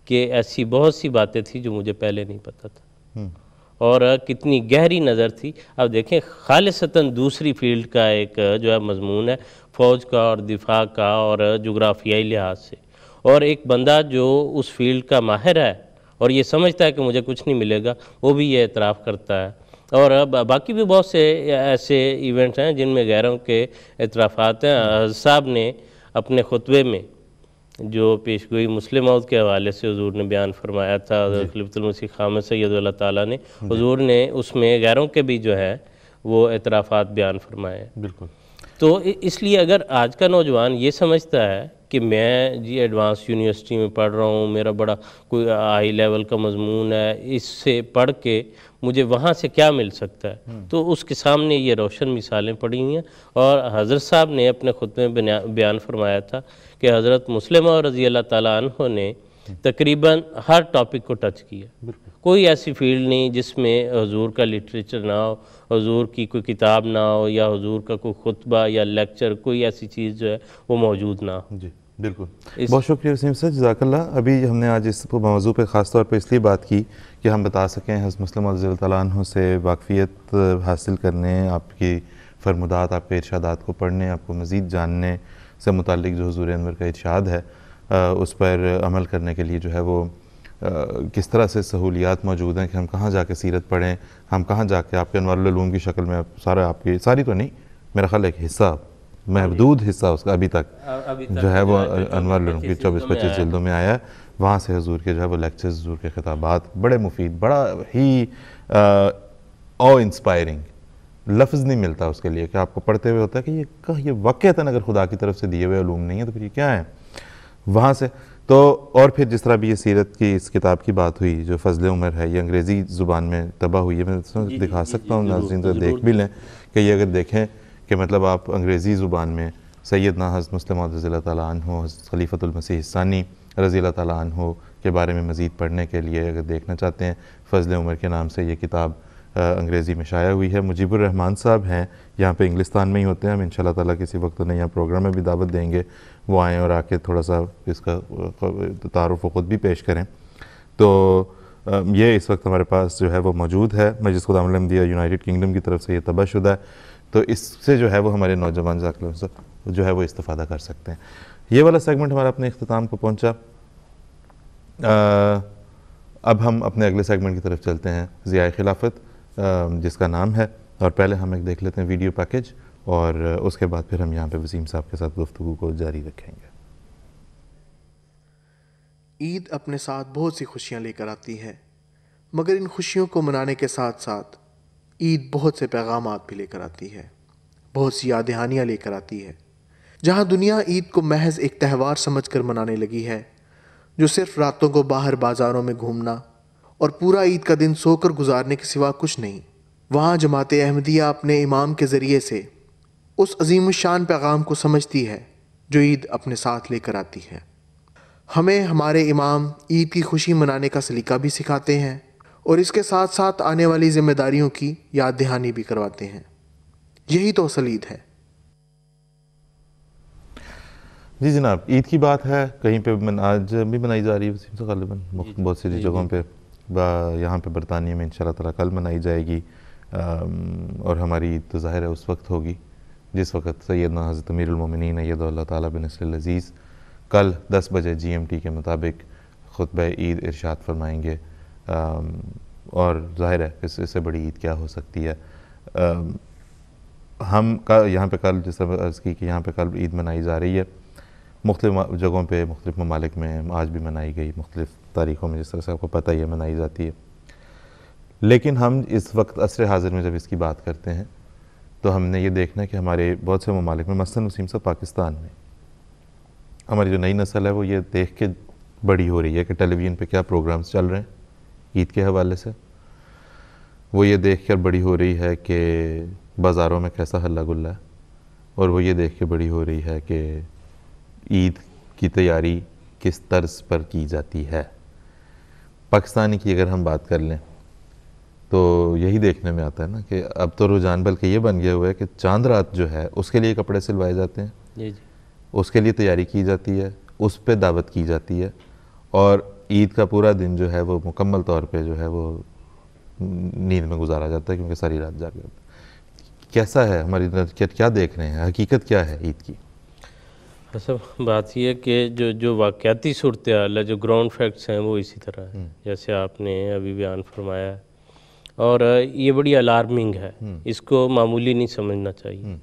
کہ ایسی بہت سی باتیں تھیں جو مجھے پہلے نہیں پتہ تھا, اور کتنی گہری نظر تھی. اب دیکھیں خالصتاً دوسری فیلڈ کا ایک جو ہے مضمون ہے, فوج کا اور دفاع کا اور جغرافیائی لحاظ سے, اور ایک بندہ جو اس فیلڈ کا ماہر ہے اور یہ سمجھتا ہے کہ مجھے کچھ نہیں ملے گا, وہ بھی یہ اعتراف کرتا ہے. اور باقی بھی بہت سے ایسے ایونٹس ہیں جن میں غیروں کے اعترافات ہیں. حضرت صاحب نے اپنے خطبے میں جو پیشگوئی مسلم موت کے حوالے سے حضور نے بیان فرمایا تھا, حضرت خلیفۃ المسیح خامس سید اللہ تعالیٰ نے, حضور نے اس میں غیروں کے بھی جو ہے وہ اعترافات بیان فرمائے. بالکل. تو اس لیے اگر آج کا نوجوان یہ سمجھتا ہے کہ میں جی ایڈوانس یونیورسٹی میں پڑھ رہا ہوں, میرا بڑا کوئی ہائی لیول کا مضمون ہے, اس سے پڑھ کے مجھے وہاں سے کیا مل سکتا ہے, تو اس کے سامنے یہ روشن مثالیں پڑی ہوئی ہیں. اور حضرت صاحب نے اپنے خطبے میں بیان فرمایا تھا کہ حضرت مسلمہ رضی اللہ تعالیٰ عنہ نے تقریباً ہر ٹاپک کو ٹچ کیا. کوئی ایسی فیلڈ نہیں جس میں حضور کا لٹریچر نہ ہو, حضور کی کوئی کتاب نہ ہو, یا حضور کا کوئی خطبہ یا لیکچر, کوئی ایسی چیز جو ہے وہ موجود نہ ہو. جی بالکل. بہت شکریہ وسیم صاحب, جزاک اللہ. ابھی ہم نے آج اس موضوع پہ خاص طور پہ اس لیے بات کی کہ ہم بتا سکیں حضرت مسلم رضی اللہ تعالیٰ عنہ سے واقفیت حاصل کرنے, آپ کی فرمودات, آپ کے ارشادات کو پڑھنے, آپ کو مزید جاننے سے متعلق جو حضور انور کا ارشاد ہے اس پر عمل کرنے کے لیے جو ہے وہ کس طرح سے سہولیات موجود ہیں کہ ہم کہاں جا کے سیرت پڑھیں, ہم کہاں جا کے آپ کے انوار العلوم کی شکل میں سارا آپ کی ساری تو نہیں, میرا خیال ایک حصہ, محدود حصہ اس کا ابھی تک جو ہے وہ انوار العلوم کی 24-25 جلدوں میں آیا ہے. وہاں سے حضور کے جو ہے وہ لیکچرز, حضور کے خطابات بڑے مفید, بڑا ہی او انسپائرنگ, لفظ نہیں ملتا اس کے لیے کہ آپ کو پڑھتے ہوئے ہوتا ہے کہ یہ واقعتاً اگر خدا کی طرف سے دیے ہوئے علوم نہیں ہیں تو پھر یہ کیا ہے. وہاں سے تو اور پھر جس طرح بھی یہ سیرت کی اس کتاب کی بات ہوئی جو فضل عمر ہے, یہ انگریزی زبان میں طبع ہوئی ہے, میں دکھا سکتا ہوں, ناظرین تو دیکھ بھی لیں کہ یہ اگر دیکھیں کہ مطلب آپ انگریزی زبان میں سیدنا حضرت مسلم موعود رضی اللہ تعالیٰ عنہ, حضرت خلیفۃ المسیح الثانی رضی اللہ تعالیٰ عنہ کے بارے میں مزید پڑھنے کے لیے اگر دیکھنا چاہتے ہیں, فضل عمر کے نام سے یہ کتاب انگریزی میں شائع ہوئی ہے. مجیب الرحمان صاحب ہیں, یہاں پہ انگلستان میں ہی ہوتے ہیں, ہم انشاءاللہ تعالیٰ کسی وقت انہیں یہاں پروگرام میں بھی دعوت دیں گے, وہ آئیں اور آ کے تھوڑا سا اس کا تعارف و خود بھی پیش کریں. تو یہ اس وقت ہمارے پاس جو ہے وہ موجود ہے, مجلس خدام الحمدیہ یونائٹڈ کنگڈم کی طرف سے یہ طبع شدہ ہے, تو اس سے جو ہے وہ ہمارے نوجوان جو ہے وہ استفادہ کر سکتے ہیں. یہ والا سیگمنٹ ہمارا اپنے اختتام کو پہنچا. اب ہم اپنے اگلے سیگمنٹ کی طرف چلتے ہیں, ضیاء خلافت جس کا نام ہے, اور پہلے ہم ایک دیکھ لیتے ہیں ویڈیو پیکج, اور اس کے بعد پھر ہم یہاں پہ وسیم صاحب کے ساتھ گفتگو کو جاری رکھیں گے. عید اپنے ساتھ بہت سی خوشیاں لے کر آتی ہے, مگر ان خوشیوں کو منانے کے ساتھ ساتھ عید بہت سے پیغامات بھی لے کر آتی ہے, بہت سی یاد دہانیاں لے کر آتی ہے. جہاں دنیا عید کو محض ایک تہوار سمجھ کر منانے لگی ہے جو صرف راتوں کو باہر بازاروں میں گھومنا اور پورا عید کا دن سو کر گزارنے کے سوا کچھ نہیں, وہاں جماعت احمدیہ اپنے امام کے ذریعے سے اس عظیم الشان پیغام کو سمجھتی ہے جو عید اپنے ساتھ لے کر آتی ہے. ہمیں ہمارے امام عید کی خوشی منانے کا سلیقہ بھی سکھاتے ہیں اور اس کے ساتھ ساتھ آنے والی ذمہ داریوں کی یاد دہانی بھی کرواتے ہیں. یہی تو اصل عید ہے. جی جناب, عید کی بات ہے, کہیں پہ آج بھی منائی جا رہی ہے غالباً بہت سی جگہوں پہ, یہاں پہ برطانیہ میں انشاءاللہ تعالیٰ کل منائی جائے گی, اور ہماری عید تو ظاہر ہے اس وقت ہوگی جس وقت سیدنا حضرت امیر المومنین ایدہ اللہ تعالیٰ بنصر العزیز کل 10 بجے GMT کے مطابق خطبہ عید ارشاد فرمائیں گے, اور ظاہر ہے اس سے بڑی عید کیا ہو سکتی ہے. ہم یہاں پہ کل جس طرح عرض کی کہ یہاں پہ کل عید منائی جا رہی ہے, مختلف جگہوں پہ مختلف ممالک میں آج بھی منائی گئی، مختلف تاریخوں میں جس طرح سے آپ کو پتہ ہی ہے منائی جاتی ہے. لیکن ہم اس وقت عصر حاضر میں جب اس کی بات کرتے ہیں تو ہم نے یہ دیکھنا ہے کہ ہمارے بہت سے ممالک میں، مثلاً وسیم صاحب پاکستان میں ہماری جو نئی نسل ہے وہ یہ دیکھ کے بڑی ہو رہی ہے کہ ٹیلی ویژن پہ کیا پروگرامز چل رہے ہیں عید کے حوالے سے. وہ یہ دیکھ کر بڑی ہو رہی ہے کہ بازاروں میں کیسا ہلا گلا ہے، اور وہ یہ دیکھ کے بڑی ہو رہی ہے کہ عید کی تیاری کس طرز پر کی جاتی ہے. پاکستانی کی اگر ہم بات کر لیں تو یہی دیکھنے میں آتا ہے نا کہ اب تو رجحان بلکہ یہ بن گیا ہوا ہے کہ چاند رات جو ہے اس کے لیے کپڑے سلوائے جاتے ہیں، جی جی، اس کے لیے تیاری کی جاتی ہے، اس پہ دعوت کی جاتی ہے، اور عید کا پورا دن جو ہے وہ مکمل طور پہ جو ہے وہ نیند میں گزارا جاتا ہے کیونکہ ساری رات جاگے ہوتا ہے. کیسا ہے ہماری کیا دیکھ رہے ہیں، حقیقت کیا ہے عید کی؟ سب بات یہ ہے کہ جو واقعاتی صورتحال ہے، جو گراؤنڈ فیکٹس ہیں وہ اسی طرح ہیں جیسے آپ نے ابھی بیان فرمایا ہے، اور یہ بڑی الارمنگ ہے، اس کو معمولی نہیں سمجھنا چاہیے.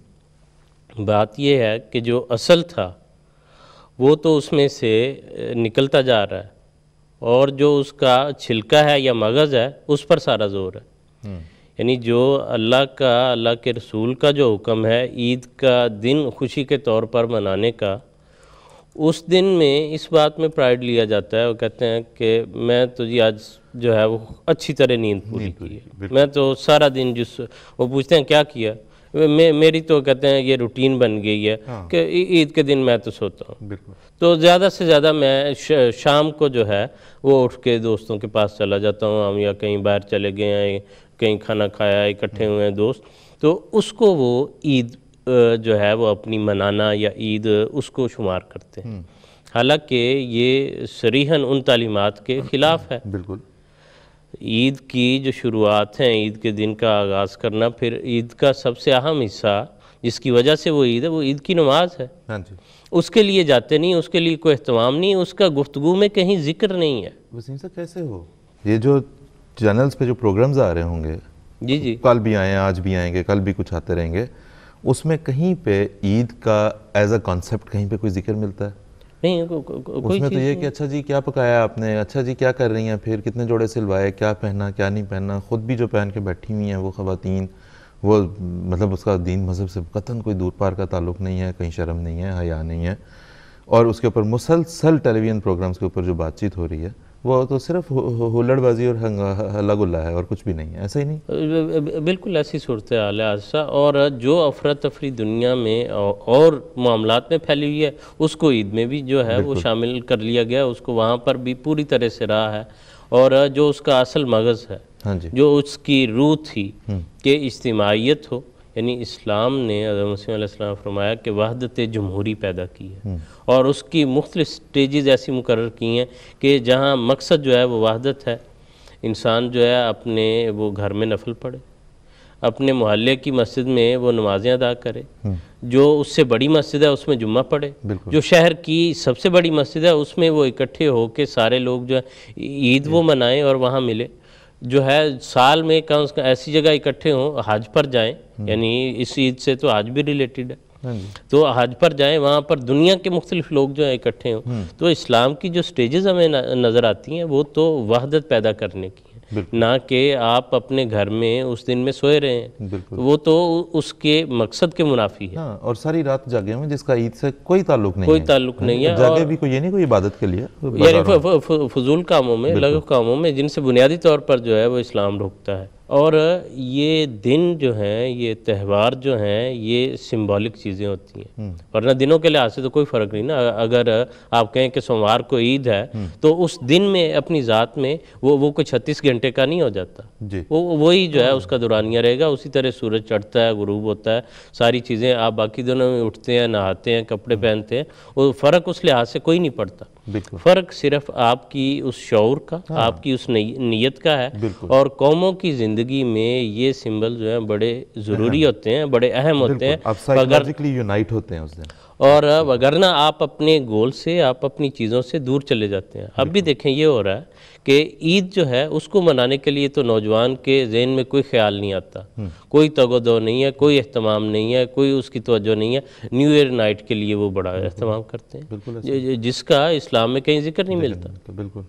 بات یہ ہے کہ جو اصل تھا وہ تو اس میں سے نکلتا جا رہا ہے، اور جو اس کا چھلکا ہے یا مغز ہے اس پر سارا زور ہے. یعنی جو اللہ کے رسول کا جو حکم ہے عید کا دن خوشی کے طور پر منانے کا، اس دن میں اس بات میں پرائیڈ لیا جاتا ہے. وہ کہتے ہیں کہ میں تو جی آج جو ہے وہ اچھی طرح نیند پوری کی ہے، میں تو سارا دن وہ پوچھتے ہیں کیا کیا، میری تو کہتے ہیں یہ روٹین بن گئی ہے کہ عید کے دن میں تو سوتا ہوں. تو زیادہ سے زیادہ میں شام کو جو ہے وہ اٹھ کے دوستوں کے پاس چلا جاتا ہوں، ہم یا کہیں باہر چلے گئے ہیں، کہیں کھانا کھایا، اکٹھے ہوئے ہیں دوست، تو اس کو وہ عید جو ہے وہ اپنی منانا یا عید اس کو شمار کرتے ہیں. حالانکہ یہ صریحاً ان تعلیمات کے خلاف ہے. بالکل. عید کی جو شروعات ہیں، عید کے دن کا آغاز کرنا، پھر عید کا سب سے اہم حصہ جس کی وجہ سے وہ عید ہے وہ عید کی نماز ہے. ہاں جی. اس کے لیے جاتے نہیں، اس کے لیے کوئی اہتمام نہیں، اس کا گفتگو میں کہیں ذکر نہیں ہے. وسیم صاحب کیسے ہو؟ یہ جو چینلز پہ جو پروگرامز آ رہے ہوں گے، جی جی، کل بھی آئے ہیں، آج بھی آئیں گے، کل بھی کچھ آتے رہیں گے، اس میں کہیں پہ عید کا ایز اے کانسیپٹ کہیں پہ کوئی ذکر ملتا ہے؟ نہیں، اس میں تو یہ کہ اچھا جی کیا پکایا آپ نے، اچھا جی کیا کر رہی ہیں، پھر کتنے جوڑے سلوائے، کیا پہنا کیا نہیں پہنا. خود بھی جو پہن کے بیٹھی ہوئی ہیں وہ خواتین، وہ مطلب اس کا دین مذہب سے قطعاً کوئی دور پار کا تعلق نہیں ہے، کہیں شرم نہیں ہے، حیا نہیں ہے، اور اس کے اوپر مسلسل ٹیلی ویژن پروگرامز کے اوپر جو بات چیت ہو رہی ہے وہ تو صرف ہلڑ بازی اور ہلا گلا ہے اور کچھ بھی نہیں ہے. ایسا ہی نہیں؟ بالکل ایسی صورتحال ہے حادثہ. اور جو افراتفری دنیا میں اور معاملات میں پھیلی ہوئی ہے اس کو عید میں بھی جو ہے وہ شامل کر لیا گیا، اس کو وہاں پر بھی پوری طرح سے رہا ہے. اور جو اس کا اصل مغز ہے، جو اس کی روح تھی کہ اجتماعیت ہو، یعنی اسلام نے حضرت مسیح علیہ السلام فرمایا کہ وحدت جمہوری پیدا کی ہے، اور اس کی مختلف سٹیجز ایسی مقرر کی ہیں کہ جہاں مقصد جو ہے وہ وحدت ہے. انسان جو ہے اپنے وہ گھر میں نفل پڑھے، اپنے محلے کی مسجد میں وہ نمازیں ادا کرے، جو اس سے بڑی مسجد ہے اس میں جمعہ پڑھے، جو شہر کی سب سے بڑی مسجد ہے اس میں وہ اکٹھے ہو کے سارے لوگ جو ہے عید وہ منائیں اور وہاں ملے. جو ہے سال میں کم از کم ایسی جگہ اکٹھے ہوں، حج پر جائیں، یعنی اس عید سے تو حج بھی ریلیٹڈ ہے، تو حج پر جائیں، وہاں پر دنیا کے مختلف لوگ جو ہیں اکٹھے ہوں. تو اسلام کی جو سٹیجز ہمیں نظر آتی ہیں وہ تو وحدت پیدا کرنے کی ہیں، نہ کہ آپ اپنے گھر میں اس دن میں سوئے رہے ہیں. وہ تو اس کے مقصد کے منافی ہے. اور ساری رات جاگے ہوئے جس کا عید سے کوئی تعلق نہیں ہے، کوئی تعلق نہیں ہے. جاگے بھی کوئی یہ نہیں کوئی عبادت کے لیے، یعنی فضول کاموں میں، لغو کاموں میں جن سے بنیادی طور پر جو ہے وہ اسلام روکتا ہے. اور یہ دن جو ہیں، یہ تہوار جو ہیں، یہ سمبولک چیزیں ہوتی ہیں، ورنہ دنوں کے لحاظ سے تو کوئی فرق نہیں نا. اگر آپ کہیں کہ سوموار کو عید ہے تو اس دن میں اپنی ذات میں وہ کوئی 36 گھنٹے کا نہیں ہو جاتا، وہی جو ہے اس کا دورانیہ رہے گا. اسی طرح سورج چڑھتا ہے، غروب ہوتا ہے، ساری چیزیں آپ باقی دنوں میں اٹھتے ہیں، نہاتے ہیں، کپڑے پہنتے ہیں، وہ فرق اس لحاظ سے کوئی نہیں پڑتا. فرق صرف آپ کی اس شعور کا، آپ کی اس نیت کا ہے. اور قوموں کی زندگی میں یہ سمبل جو ہیں بڑے ضروری ہوتے ہیں، بڑے اہم ہوتے ہیں. آپ سائیکولوجیکلی یونائٹ ہوتے ہیں اس دن. اور وگرنہ آپ اپنے گول سے، آپ اپنی چیزوں سے دور چلے جاتے ہیں. اب بھی دیکھیں یہ ہو رہا ہے کہ عید جو ہے اس کو منانے کے لیے تو نوجوان کے ذہن میں کوئی خیال نہیں آتا، کوئی تگ و دو نہیں ہے، کوئی اہتمام نہیں ہے، کوئی اس کی توجہ نہیں ہے. نیو ایئر نائٹ کے لیے وہ بڑا اہتمام کرتے ہیں جس کا اسلام میں کہیں ذکر نہیں ملتا.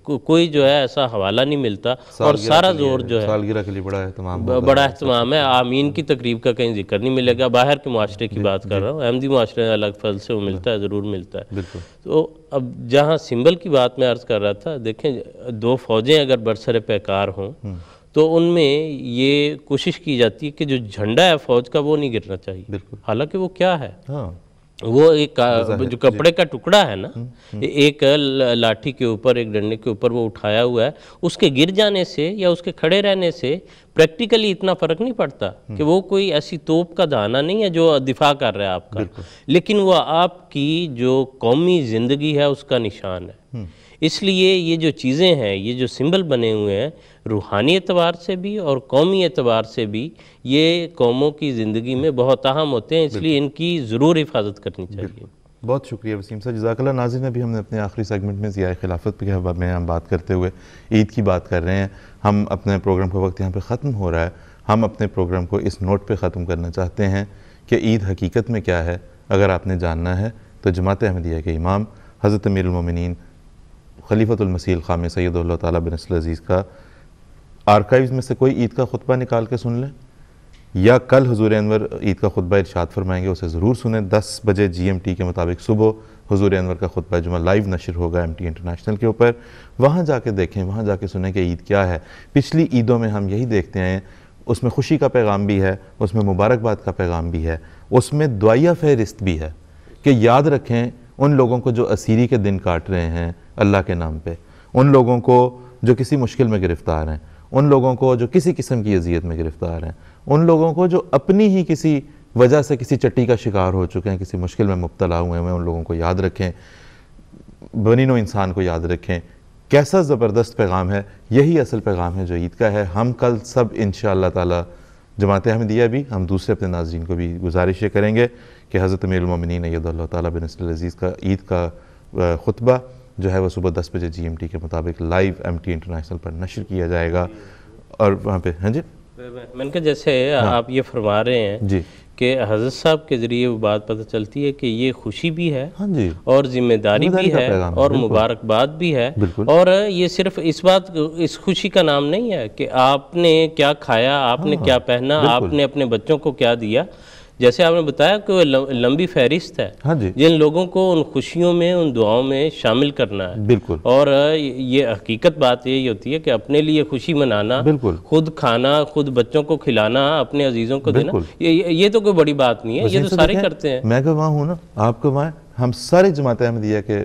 کوئی جو ہے ایسا حوالہ نہیں ملتا، اور سارا زور جو ہے سالگرہ کے لیے بڑا اہتمام ہے. آمین کی تقریب کا کہیں ذکر نہیں ملے گا. باہر کے معاشرے کی بات کر رہا ہوں، احمدی معاشرے میں الگ فضل سے وہ ملتا ہے، ضرور ملتا ہے. تو اب جہاں سمبل کی بات میں عرض کر رہا تھا، دیکھیں دو فوجیں اگر برسر پیکار ہوں تو ان میں یہ کوشش کی جاتی ہے کہ جو جھنڈا ہے فوج کا وہ نہیں گرنا چاہیے. حالانکہ وہ کیا ہے، وہ ایک جو کپڑے کا ٹکڑا ہے نا، ایک لاٹھی کے اوپر، ایک ڈنڈے کے اوپر وہ اٹھایا ہوا ہے، اس کے گر جانے سے یا اس کے کھڑے رہنے سے پریکٹیکلی اتنا فرق نہیں پڑتا کہ وہ کوئی ایسی توپ کا دانہ نہیں ہے جو دفاع کر رہا ہے آپ کا، لیکن وہ آپ کی جو قومی زندگی ہے اس کا نشان ہے. اس لیے یہ جو چیزیں ہیں، یہ جو سمبل بنے ہوئے ہیں، روحانی اعتبار سے بھی اور قومی اعتبار سے بھی یہ قوموں کی زندگی میں بہت اہم ہوتے ہیں. اس لیے ان کی ضرور حفاظت کرنی چاہیے. بہت شکریہ وسیم صاحب، جزاک اللہ. ناظرین، ابھی ہم نے اپنے آخری سیگمنٹ میں ضیاء خلافت کے بارے میں ہم بات کرتے ہوئے عید کی بات کر رہے ہیں. ہم اپنے پروگرام کا وقت یہاں پہ ختم ہو رہا ہے. ہم اپنے پروگرام کو اس نوٹ پہ ختم کرنا چاہتے ہیں کہ عید حقیقت میں کیا ہے. اگر آپ نے جاننا ہے تو جماعت احمدیہ کے امام حضرت امیر المومنین خلیفۃ المسیح الخامس سید اللہ تعالیٰ بن نصر العزیز کا آرکائیوز میں سے کوئی عید کا خطبہ نکال کے سن لیں، یا کل حضور انور عید کا خطبہ ارشاد فرمائیں گے، اسے ضرور سنیں. 10 بجے GMT کے مطابق صبح حضور انور کا خطبہ جمعہ لائیو نشر ہوگا MT انٹرنیشنل کے اوپر. وہاں جا کے دیکھیں، وہاں جا کے سنیں کہ عید کیا ہے. پچھلی عیدوں میں ہم یہی دیکھتے ہیں، اس میں خوشی کا پیغام بھی ہے، اس میں مبارکباد کا پیغام بھی ہے، اس میں دعائیہ فہرست بھی ہے کہ یاد رکھیں ان لوگوں کو جو اسیری کے دن کاٹ رہے ہیں اللہ کے نام پہ، ان لوگوں کو جو کسی مشکل میں گرفتار ہیں، ان لوگوں کو جو کسی قسم کی اذیت میں گرفتار ہیں، ان لوگوں کو جو اپنی ہی کسی وجہ سے کسی چٹی کا شکار ہو چکے ہیں، کسی مشکل میں مبتلا ہوئے ہیں، ان لوگوں کو یاد رکھیں. بنی نوع انسان کو یاد رکھیں. کیسا زبردست پیغام ہے. یہی اصل پیغام ہے جو عید کا ہے. ہم کل سب انشاءاللہ تعالی جماعت احمدیہ بھی، ہم دوسرے اپنے ناظرین کو بھی گزارش یہ کریں گے کہ حضرت امیر المومنین اید اللہ تعالیٰ بن نصر العزیز کا عید کا خطبہ جو ہے وہ صبح 10 بجے GMT کے مطابق لائیو MT انٹرنیشنل پر نشر کیا جائے گا. اور وہاں پہ ہاں جی میں نے کہا جیسے آپ یہ فرما رہے ہیں جی کہ حضرت صاحب کے ذریعے وہ بات پتہ چلتی ہے کہ یہ خوشی بھی ہے ہاں جی اور ذمہ داری بھی ہے اور مبارکباد بھی ہے. اور یہ صرف اس خوشی کا نام نہیں ہے کہ آپ نے کیا کھایا، آپ نے کیا پہنا، آپ نے اپنے بچوں کو کیا دیا. جیسے آپ نے بتایا کہ وہ لمبی فہرست ہے جن لوگوں کو ان خوشیوں میں، ان دعاؤں میں شامل کرنا ہے. بالکل. اور یہ حقیقت بات یہی ہوتی ہے کہ اپنے لیے خوشی منانا، خود کھانا، خود بچوں کو کھلانا، اپنے عزیزوں کو دینا، یہ تو کوئی بڑی بات نہیں ہے، یہ تو سارے کرتے ہیں. میں گواہ ہوں نا، آپ گواہ، ہم سارے جماعت احمدیہ کے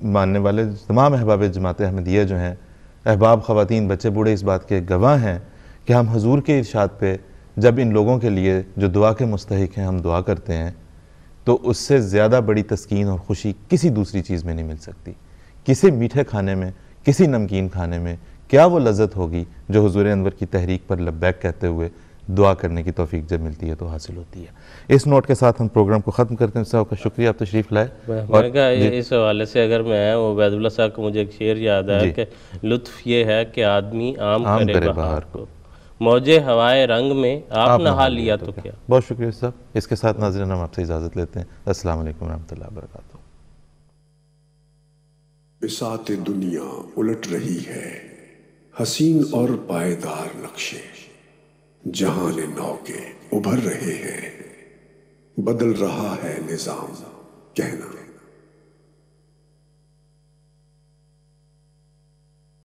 ماننے والے تمام احباب جماعت احمدیہ جو ہیں، احباب، خواتین، بچے، بوڑھے اس بات کے گواہ ہیں کہ ہم حضور کے ارشاد پہ جب ان لوگوں کے لیے جو دعا کے مستحق ہیں ہم دعا کرتے ہیں تو اس سے زیادہ بڑی تسکین اور خوشی کسی دوسری چیز میں نہیں مل سکتی. کسی میٹھے کھانے میں، کسی نمکین کھانے میں کیا وہ لذت ہوگی جو حضور انور کی تحریک پر لبیک کہتے ہوئے دعا کرنے کی توفیق جب ملتی ہے تو حاصل ہوتی ہے. اس نوٹ کے ساتھ ہم پروگرام کو ختم کرتے ہیں. صاحب کا شکریہ، آپ تشریف لائے. میں نے کہا اس حوالے سے اگر میں عبید اللہ صاحب کو مجھے ایک شعر یاد ہے کہ لطف یہ ہے کہ آدمی عام کرے بہار کو، موجے ہوائے رنگ میں آپ نہا لیا تو کیا. بہت شکریہ صاحب. اس کے ساتھ ناظرین ہم آپ سے اجازت لیتے ہیں. السلام علیکم ورحمۃ اللہ وبرکاتہ. بساط دنیا الٹ رہی ہے، حسین اور پائیدار نقشے جہان نو کے ابھر رہے ہیں، بدل رہا ہے نظام کہنا